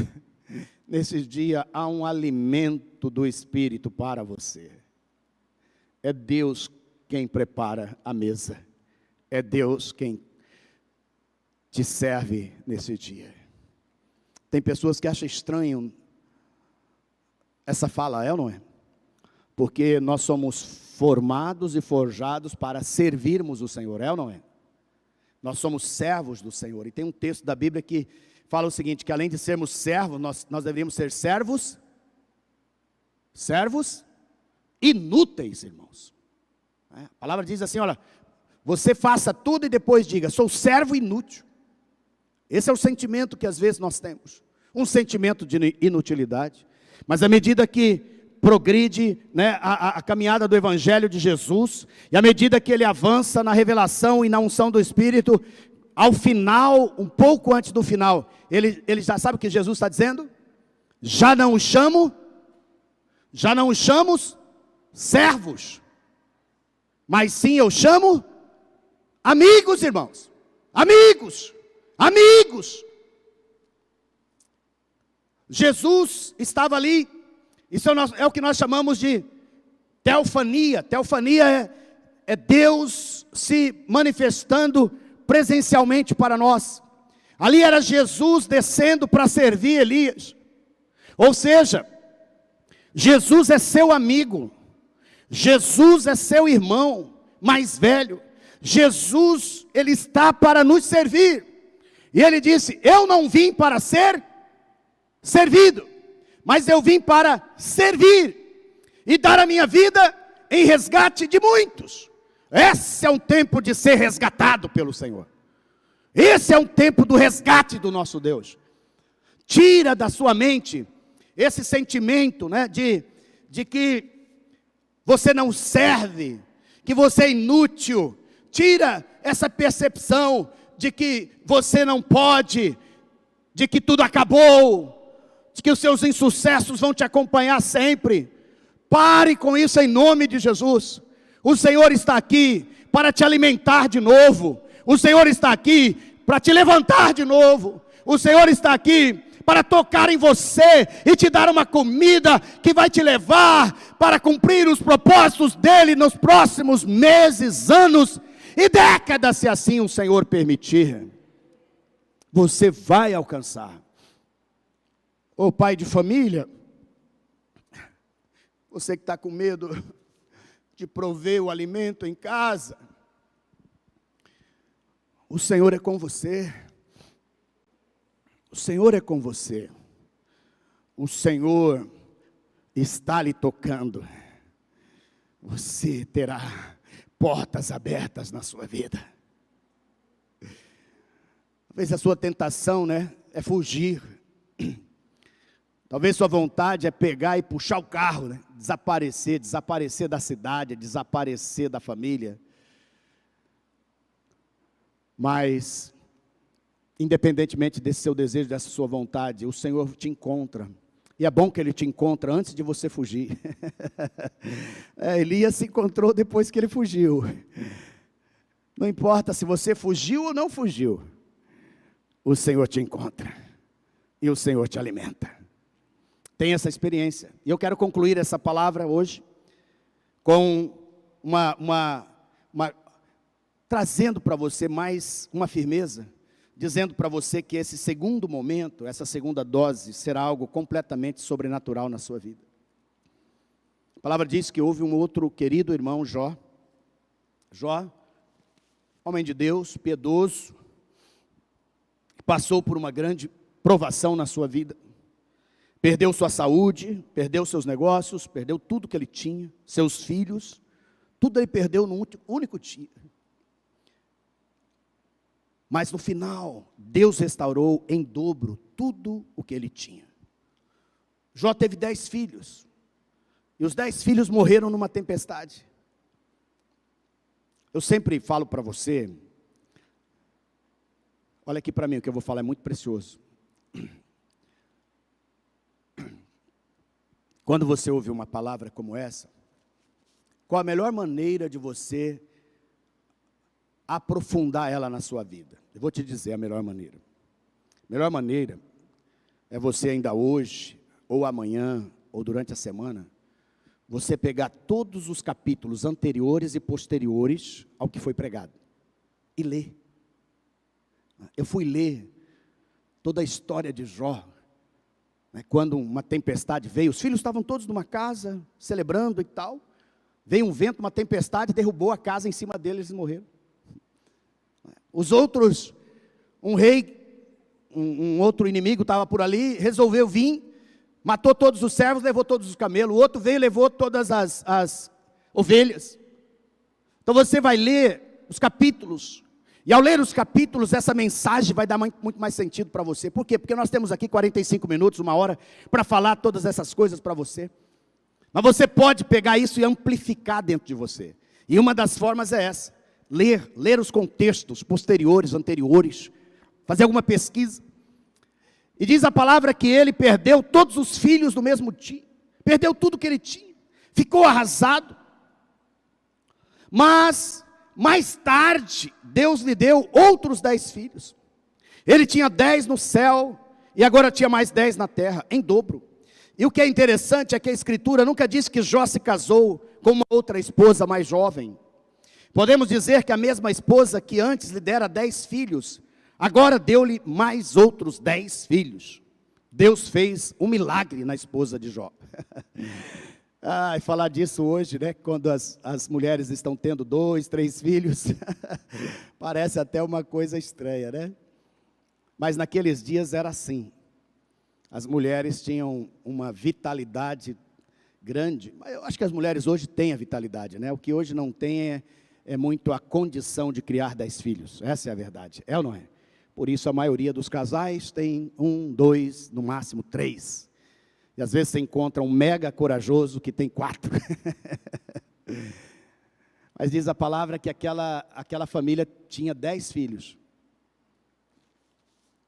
Nesse dia, há um alimento do Espírito para você. É Deus quem prepara a mesa. É Deus quem te serve nesse dia. Tem pessoas que acham estranho essa fala, é ou não é? Porque nós somos formados e forjados para servirmos o Senhor, é ou não é? Nós somos servos do Senhor. E tem um texto da Bíblia que fala o seguinte, que além de sermos servos, nós deveríamos ser servos inúteis, irmãos. A palavra diz assim, olha, você faça tudo e depois diga: sou servo inútil. Esse é o sentimento que às vezes nós temos, um sentimento de inutilidade. Mas à medida que progride a caminhada do Evangelho de Jesus, e à medida que ele avança na revelação e na unção do Espírito, ao final, um pouco antes do final, ele já sabe o que Jesus está dizendo? Já não os chamamos servos, mas sim eu chamo amigos, irmãos, amigos. Jesus estava ali, isso é o que nós chamamos de teofania. Teofania é Deus se manifestando presencialmente para nós. Ali era Jesus descendo para servir Elias. Ou seja, Jesus é seu amigo, Jesus é seu irmão mais velho. Jesus, ele está para nos servir. E ele disse: eu não vim para ser servido, mas eu vim para servir e dar a minha vida em resgate de muitos. Esse é um tempo de ser resgatado pelo Senhor. Esse é um tempo do resgate do nosso Deus. Tira da sua mente esse sentimento, de que você não serve, que você é inútil. Tira essa percepção de que você não pode, de que tudo acabou, de que os seus insucessos vão te acompanhar sempre. Pare com isso em nome de Jesus. O Senhor está aqui para te alimentar de novo. O Senhor está aqui para te levantar de novo. O Senhor está aqui para tocar em você e te dar uma comida que vai te levar para cumprir os propósitos dEle nos próximos meses, anos. e décadas, se assim o Senhor permitir, você vai alcançar. Ô pai de família, você que está com medo de prover o alimento em casa, o Senhor é com você. O Senhor é com você. O Senhor está lhe tocando. Você terá portas abertas na sua vida. Talvez a sua tentação, é fugir. Talvez sua vontade é pegar e puxar o carro, desaparecer da cidade, desaparecer da família. Mas, independentemente desse seu desejo, dessa sua vontade, o Senhor te encontra. E é bom que Ele te encontra antes de você fugir. Elias se encontrou depois que ele fugiu. Não importa se você fugiu ou não fugiu, o Senhor te encontra. E o Senhor te alimenta. Tem essa experiência. E eu quero concluir essa palavra hoje com trazendo para você mais uma firmeza, dizendo para você que esse segundo momento, essa segunda dose, será algo completamente sobrenatural na sua vida. A palavra diz que houve um outro querido irmão, Jó. Jó, homem de Deus, piedoso, passou por uma grande provação na sua vida. Perdeu sua saúde, perdeu seus negócios, perdeu tudo que ele tinha, seus filhos, tudo ele perdeu num único dia. Mas no final, Deus restaurou em dobro tudo o que ele tinha. Jó teve 10 filhos. E os 10 filhos morreram numa tempestade. Eu sempre falo para você, olha aqui para mim, o que eu vou falar é muito precioso. Quando você ouve uma palavra como essa, qual a melhor maneira de você aprofundar ela na sua vida? Eu vou te dizer a melhor maneira. A melhor maneira é você ainda hoje, ou amanhã, ou durante a semana, você pegar todos os capítulos anteriores e posteriores ao que foi pregado e ler. Eu fui ler toda a história de Jó, quando uma tempestade veio, os filhos estavam todos numa casa, celebrando e tal, veio um vento, uma tempestade, derrubou a casa em cima deles e morreram. Os outros, um rei, um outro inimigo estava por ali, resolveu vir, matou todos os servos, levou todos os camelos. O outro veio e levou todas as ovelhas. Então você vai ler os capítulos, e ao ler os capítulos, essa mensagem vai dar muito mais sentido para você. Por quê? Porque nós temos aqui 45 minutos, 1 hora, para falar todas essas coisas para você. Mas você pode pegar isso e amplificar dentro de você. E uma das formas é essa. Ler os contextos posteriores, anteriores, fazer alguma pesquisa. E diz a palavra que ele perdeu todos os filhos no mesmo dia, perdeu tudo que ele tinha, ficou arrasado. Mas, mais tarde, Deus lhe deu outros 10 filhos. Ele tinha 10 no céu, e agora tinha mais 10 na terra, em dobro. E o que é interessante é que a Escritura nunca diz que Jó se casou com uma outra esposa mais jovem. Podemos dizer que a mesma esposa que antes lhe dera 10 filhos, agora deu-lhe mais outros 10 filhos. Deus fez um milagre na esposa de Jó. E falar disso hoje, quando as mulheres estão tendo 2, 3 filhos, parece até uma coisa estranha, Mas naqueles dias era assim. As mulheres tinham uma vitalidade grande. Eu acho que as mulheres hoje têm a vitalidade, O que hoje não tem é muito a condição de criar 10 filhos. Essa é a verdade, é ou não é? Por isso a maioria dos casais tem 1, 2, no máximo 3. E às vezes você encontra um mega corajoso que tem 4. Mas diz a palavra que aquela família tinha 10 filhos.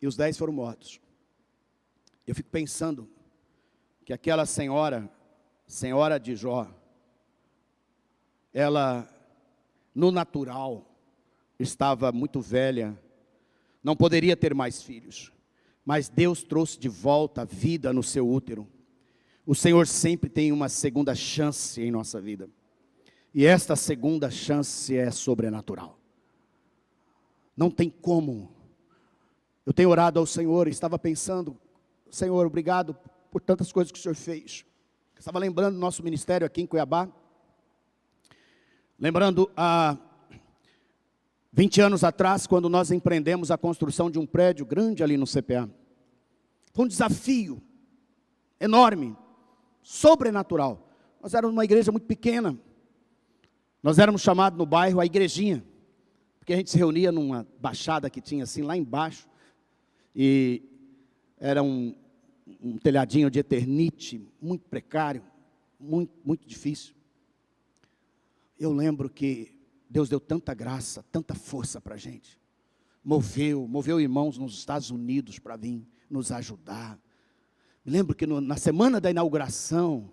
E os 10 foram mortos. Eu fico pensando que aquela senhora de Jó, ela, no natural, estava muito velha, não poderia ter mais filhos, mas Deus trouxe de volta a vida no seu útero. O Senhor sempre tem uma segunda chance em nossa vida, e esta segunda chance é sobrenatural. Não tem como. Eu tenho orado ao Senhor e estava pensando, Senhor, obrigado por tantas coisas que o Senhor fez. Estava lembrando do nosso ministério aqui em Cuiabá. Lembrando há 20 anos atrás, quando nós empreendemos a construção de um prédio grande ali no CPA. Foi um desafio enorme, sobrenatural. Nós éramos uma igreja muito pequena. Nós éramos chamados no bairro a igrejinha, porque a gente se reunia numa baixada que tinha assim lá embaixo, e era um telhadinho de eternite, muito precário, muito difícil. Eu lembro que Deus deu tanta graça, tanta força para a gente. Moveu irmãos nos Estados Unidos para vir nos ajudar. Me lembro que na semana da inauguração,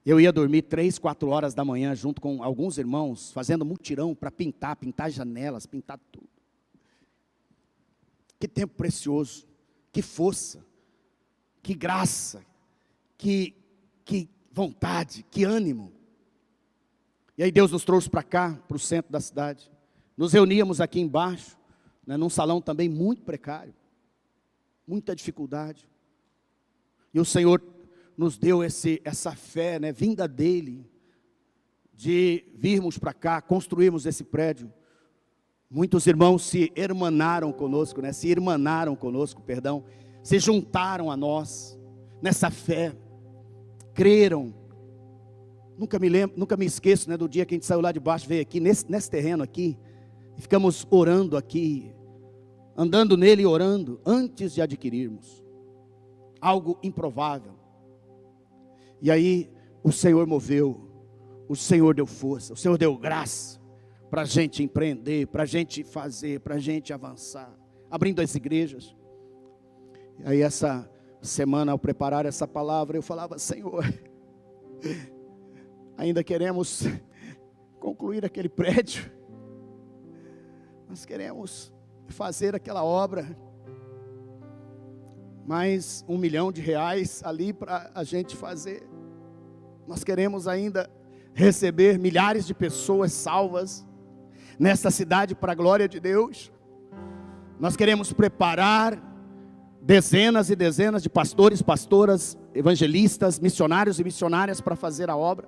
eu ia dormir 3, 4 horas da manhã junto com alguns irmãos, fazendo mutirão para pintar janelas, pintar tudo. Que tempo precioso, que força, que graça, que vontade, que ânimo. E aí Deus nos trouxe para cá, para o centro da cidade. Nos reuníamos aqui embaixo, né, num salão também muito precário, muita dificuldade. E o Senhor nos deu essa fé, né, vinda dEle, de virmos para cá, construirmos esse prédio. Muitos irmãos se irmanaram conosco, se juntaram a nós, nessa fé, creram. Nunca me esqueço, né, do dia que a gente saiu lá de baixo, veio aqui, nesse terreno aqui, e ficamos orando aqui, andando nele e orando, antes de adquirirmos. Algo improvável. E aí, o Senhor moveu, o Senhor deu força, o Senhor deu graça, para a gente empreender, para a gente fazer, para a gente avançar, abrindo as igrejas. E aí essa semana, ao preparar essa palavra, eu falava, Senhor, ainda queremos concluir aquele prédio, nós queremos fazer aquela obra, mais R$1 milhão ali para a gente fazer. Nós queremos ainda receber milhares de pessoas salvas nessa cidade para a glória de Deus. Nós queremos preparar dezenas e dezenas de pastores, pastoras, evangelistas, missionários e missionárias para fazer a obra.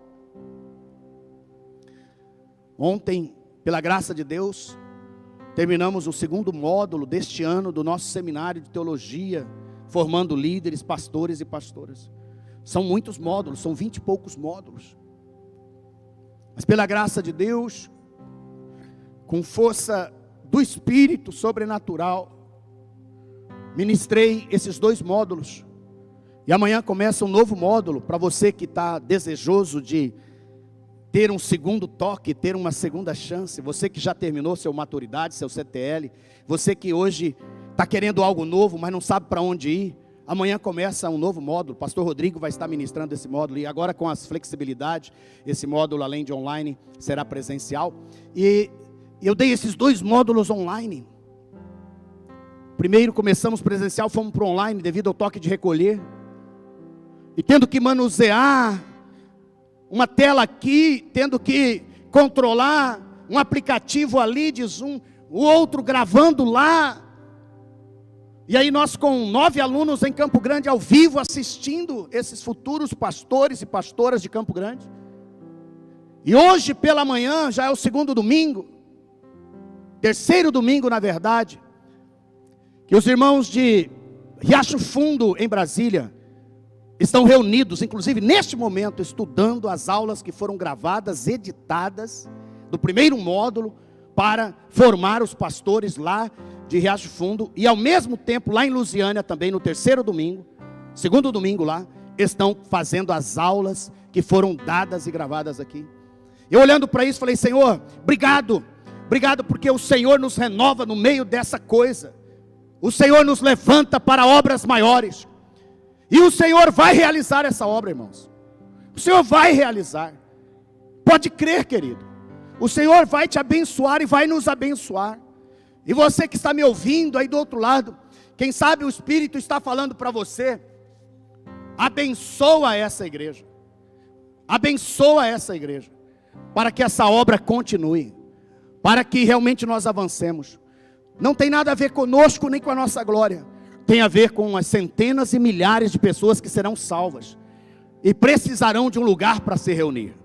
Ontem, pela graça de Deus, terminamos o 2º módulo deste ano do nosso seminário de teologia, formando líderes, pastores e pastoras. São muitos módulos, são 20 e poucos módulos. Mas pela graça de Deus, com força do Espírito sobrenatural, ministrei esses 2 módulos. E amanhã começa um novo módulo, para você que está desejoso de ter um segundo toque, ter uma segunda chance. Você que já terminou sua maturidade, seu CTL. Você que hoje está querendo algo novo, mas não sabe para onde ir. Amanhã começa um novo módulo, o pastor Rodrigo vai estar ministrando esse módulo, e agora com as flexibilidades, esse módulo além de online, será presencial, e eu dei esses 2 módulos online. Primeiro começamos presencial, fomos para online, devido ao toque de recolher, e tendo que manusear uma tela aqui, tendo que controlar um aplicativo ali de Zoom, o outro gravando lá. E aí nós com 9 alunos em Campo Grande ao vivo, assistindo esses futuros pastores e pastoras de Campo Grande. E hoje pela manhã, já é o 2º domingo, 3º domingo na verdade, que os irmãos de Riacho Fundo em Brasília estão reunidos, inclusive neste momento, estudando as aulas que foram gravadas, editadas, do 1º módulo, para formar os pastores lá de Riacho Fundo, e ao mesmo tempo lá em Lusiânia também no 3º domingo, 2º domingo lá, estão fazendo as aulas que foram dadas e gravadas aqui. Eu olhando para isso falei, Senhor, obrigado porque o Senhor nos renova no meio dessa coisa, o Senhor nos levanta para obras maiores, e o Senhor vai realizar essa obra, irmãos, o Senhor vai realizar, pode crer, querido, o Senhor vai te abençoar e vai nos abençoar. E você que está me ouvindo aí do outro lado, quem sabe o Espírito está falando para você, abençoa essa igreja, para que essa obra continue, para que realmente nós avancemos, Não tem nada a ver conosco nem com a nossa glória. Tem a ver com as centenas e milhares de pessoas que serão salvas. E precisarão de um lugar para se reunir.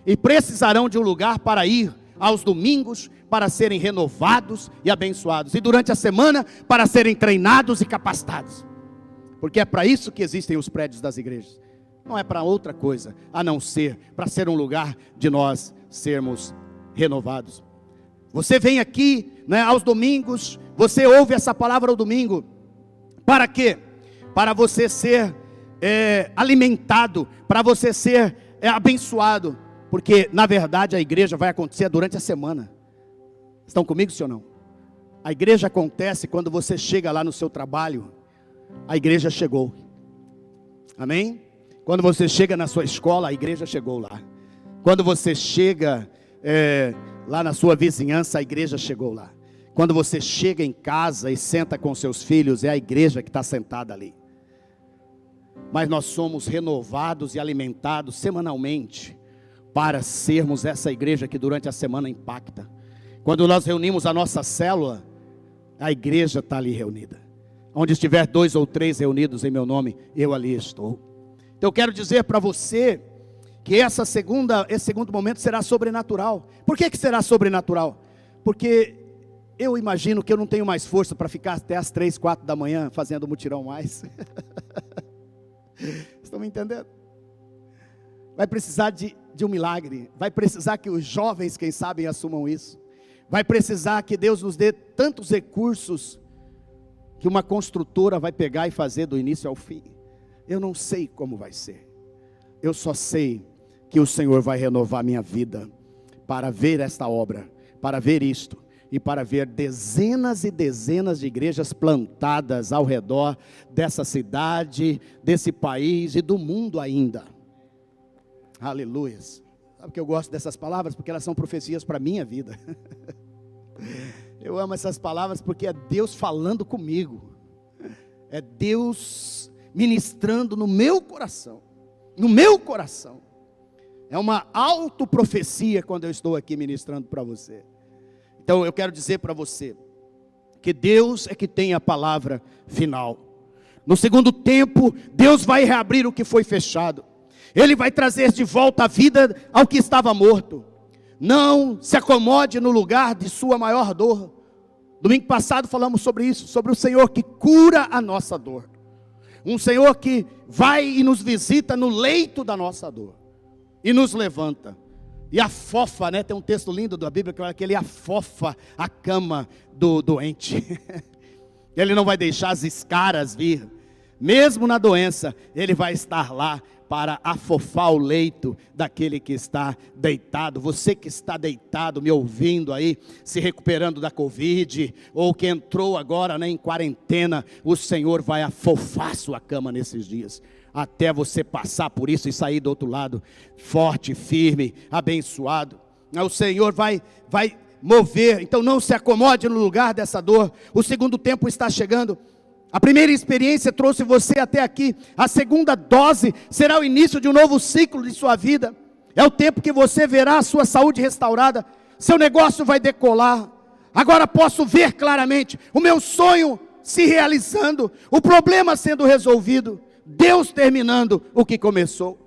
E precisarão de um lugar para ir aos domingos, para serem renovados e abençoados. E durante a semana, para serem treinados e capacitados. Porque é para isso que existem os prédios das igrejas. Não é para outra coisa, a não ser para ser um lugar de nós sermos renovados. Você vem aqui, né, aos domingos, você ouve essa palavra ao domingo. Para quê? Para você ser alimentado, para você ser abençoado. Porque, na verdade, a igreja vai acontecer durante a semana. Estão comigo, sim ou não? A igreja acontece quando você chega lá no seu trabalho. A igreja chegou. Amém? Quando você chega na sua escola, a igreja chegou lá. Quando você chega lá na sua vizinhança, a igreja chegou lá. Quando você chega em casa e senta com seus filhos, é a igreja que está sentada ali. Mas nós somos renovados e alimentados semanalmente para sermos essa igreja que durante a semana impacta. Quando nós reunimos a nossa célula, a igreja está ali reunida. Onde estiver 2 ou 3 reunidos em meu nome, eu ali estou. Então eu quero dizer para você que esse segundo momento será sobrenatural. Por que será sobrenatural? Porque eu imagino que eu não tenho mais força para ficar até as 3, 4 da manhã fazendo mutirão mais. Estão me entendendo? Vai precisar de um milagre. Vai precisar que os jovens, quem sabe, assumam isso. Vai precisar que Deus nos dê tantos recursos que uma construtora vai pegar e fazer do início ao fim. Eu não sei como vai ser. Eu só sei que o Senhor vai renovar minha vida para ver esta obra, para ver isto e para ver dezenas e dezenas de igrejas plantadas ao redor dessa cidade, desse país e do mundo ainda. Aleluia. Sabe que eu gosto dessas palavras? Porque elas são profecias para a minha vida. Eu amo essas palavras porque é Deus falando comigo. É Deus ministrando no meu coração. No meu coração. É uma autoprofecia quando eu estou aqui ministrando para você. Então eu quero dizer para você que Deus é que tem a palavra final. No segundo tempo, Deus vai reabrir o que foi fechado. Ele vai trazer de volta a vida ao que estava morto. Não se acomode no lugar de sua maior dor. Domingo passado falamos sobre isso, sobre o Senhor que cura a nossa dor. Um Senhor que vai e nos visita no leito da nossa dor. E nos levanta. E afofa, né? Tem um texto lindo da Bíblia que fala que ele afofa a cama do doente. Ele não vai deixar as escaras vir. Mesmo na doença, ele vai estar lá para afofar o leito daquele que está deitado. Você que está deitado, me ouvindo aí, se recuperando da Covid, ou que entrou agora, né, em quarentena, o Senhor vai afofar sua cama nesses dias, até você passar por isso e sair do outro lado, forte, firme, abençoado. O Senhor vai mover. Então não se acomode no lugar dessa dor. O segundo tempo está chegando. A primeira experiência trouxe você até aqui. A segunda dose será o início de um novo ciclo de sua vida. É o tempo que você verá a sua saúde restaurada. Seu negócio vai decolar. Agora posso ver claramente o meu sonho se realizando, o problema sendo resolvido, Deus terminando o que começou.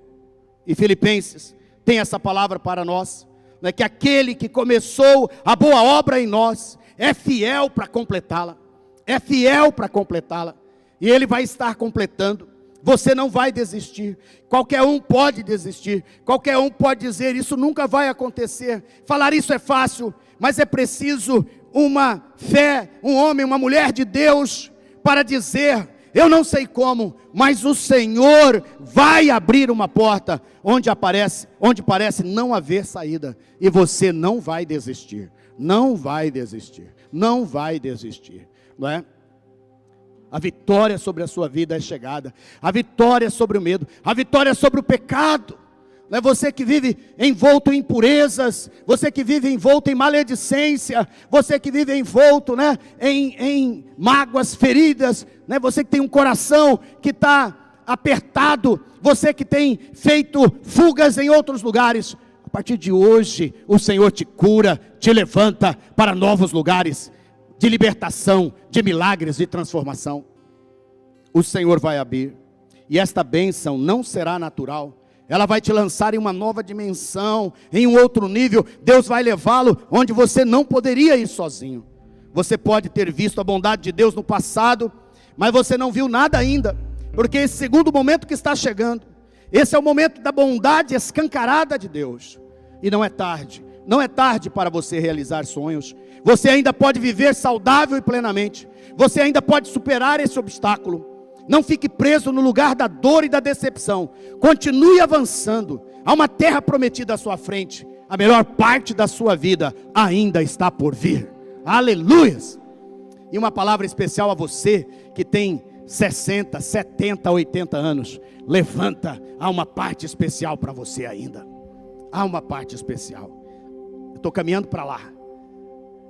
E Filipenses tem essa palavra para nós, né, que aquele que começou a boa obra em nós é fiel para completá-la. É fiel para completá-la. E Ele vai estar completando. Você não vai desistir. Qualquer um pode desistir. Qualquer um pode dizer, isso nunca vai acontecer. Falar isso é fácil, mas é preciso uma fé, um homem, uma mulher de Deus, para dizer, eu não sei como, mas o Senhor vai abrir uma porta onde parece não haver saída. E você não vai desistir. Não vai desistir. Não vai desistir. Não é? A vitória sobre a sua vida é chegada. A vitória sobre o medo. A vitória sobre o pecado. Não é? Você que vive envolto em impurezas. Você que vive envolto em maledicência. Você que vive envolto, né, em mágoas, feridas. Né? Você que tem um coração que está apertado. Você que tem feito fugas em outros lugares. A partir de hoje, o Senhor te cura, te levanta para novos lugares. de libertação, de milagres, de transformação. O Senhor vai abrir, e esta bênção não será natural, ela vai te lançar em uma nova dimensão, em um outro nível. Deus vai levá-lo onde você não poderia ir sozinho. Você pode ter visto a bondade de Deus no passado, mas você não viu nada ainda, porque esse segundo momento que está chegando, esse é o momento da bondade escancarada de Deus. E não é tarde, não é tarde para você realizar sonhos. Você ainda pode viver saudável e plenamente. Você ainda pode superar esse obstáculo. Não fique preso no lugar da dor e da decepção. Continue avançando. Há uma terra prometida à sua frente. A melhor parte da sua vida ainda está por vir. Aleluias! E uma palavra especial a você que tem 60, 70, 80 anos. Levanta, há uma parte especial para você ainda. Há uma parte especial. Eu estou caminhando para lá.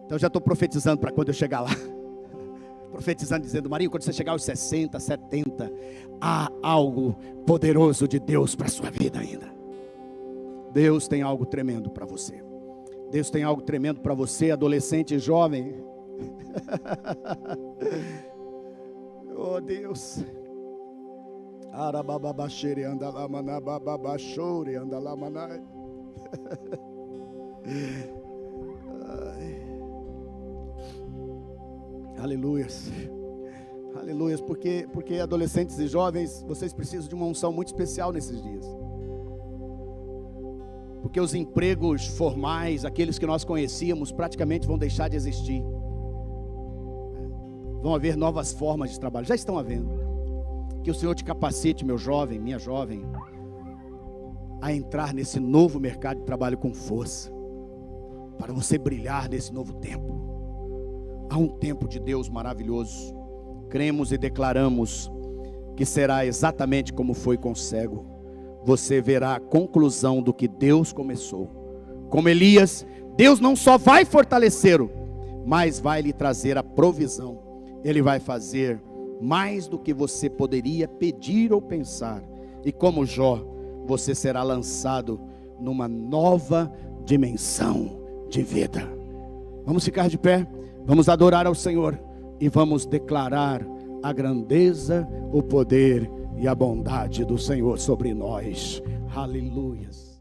Então já estou profetizando para quando eu chegar lá. Profetizando, dizendo: Marinho, quando você chegar aos 60, 70, há algo poderoso de Deus para a sua vida ainda. Deus tem algo tremendo para você. Deus tem algo tremendo para você, adolescente e jovem. Oh Deus. Arababaxere andalamanabababachore andalamanai. Aleluias. Aleluias, porque adolescentes e jovens, vocês precisam de uma unção muito especial nesses dias. Porque os empregos formais, aqueles que nós conhecíamos, praticamente vão deixar de existir. Vão haver novas formas de trabalho, já estão havendo. Que o Senhor te capacite, meu jovem, minha jovem, a entrar nesse novo mercado de trabalho com força, para você brilhar nesse novo tempo. Há um tempo de Deus maravilhoso. Cremos e declaramos que será exatamente como foi com o cego. Você verá a conclusão do que Deus começou. Como Elias, Deus não só vai fortalecê-lo, mas vai lhe trazer a provisão. Ele vai fazer mais do que você poderia pedir ou pensar. E como Jó, você será lançado numa nova dimensão de vida. Vamos ficar de pé, vamos adorar ao Senhor e vamos declarar a grandeza, o poder e a bondade do Senhor sobre nós. Aleluias.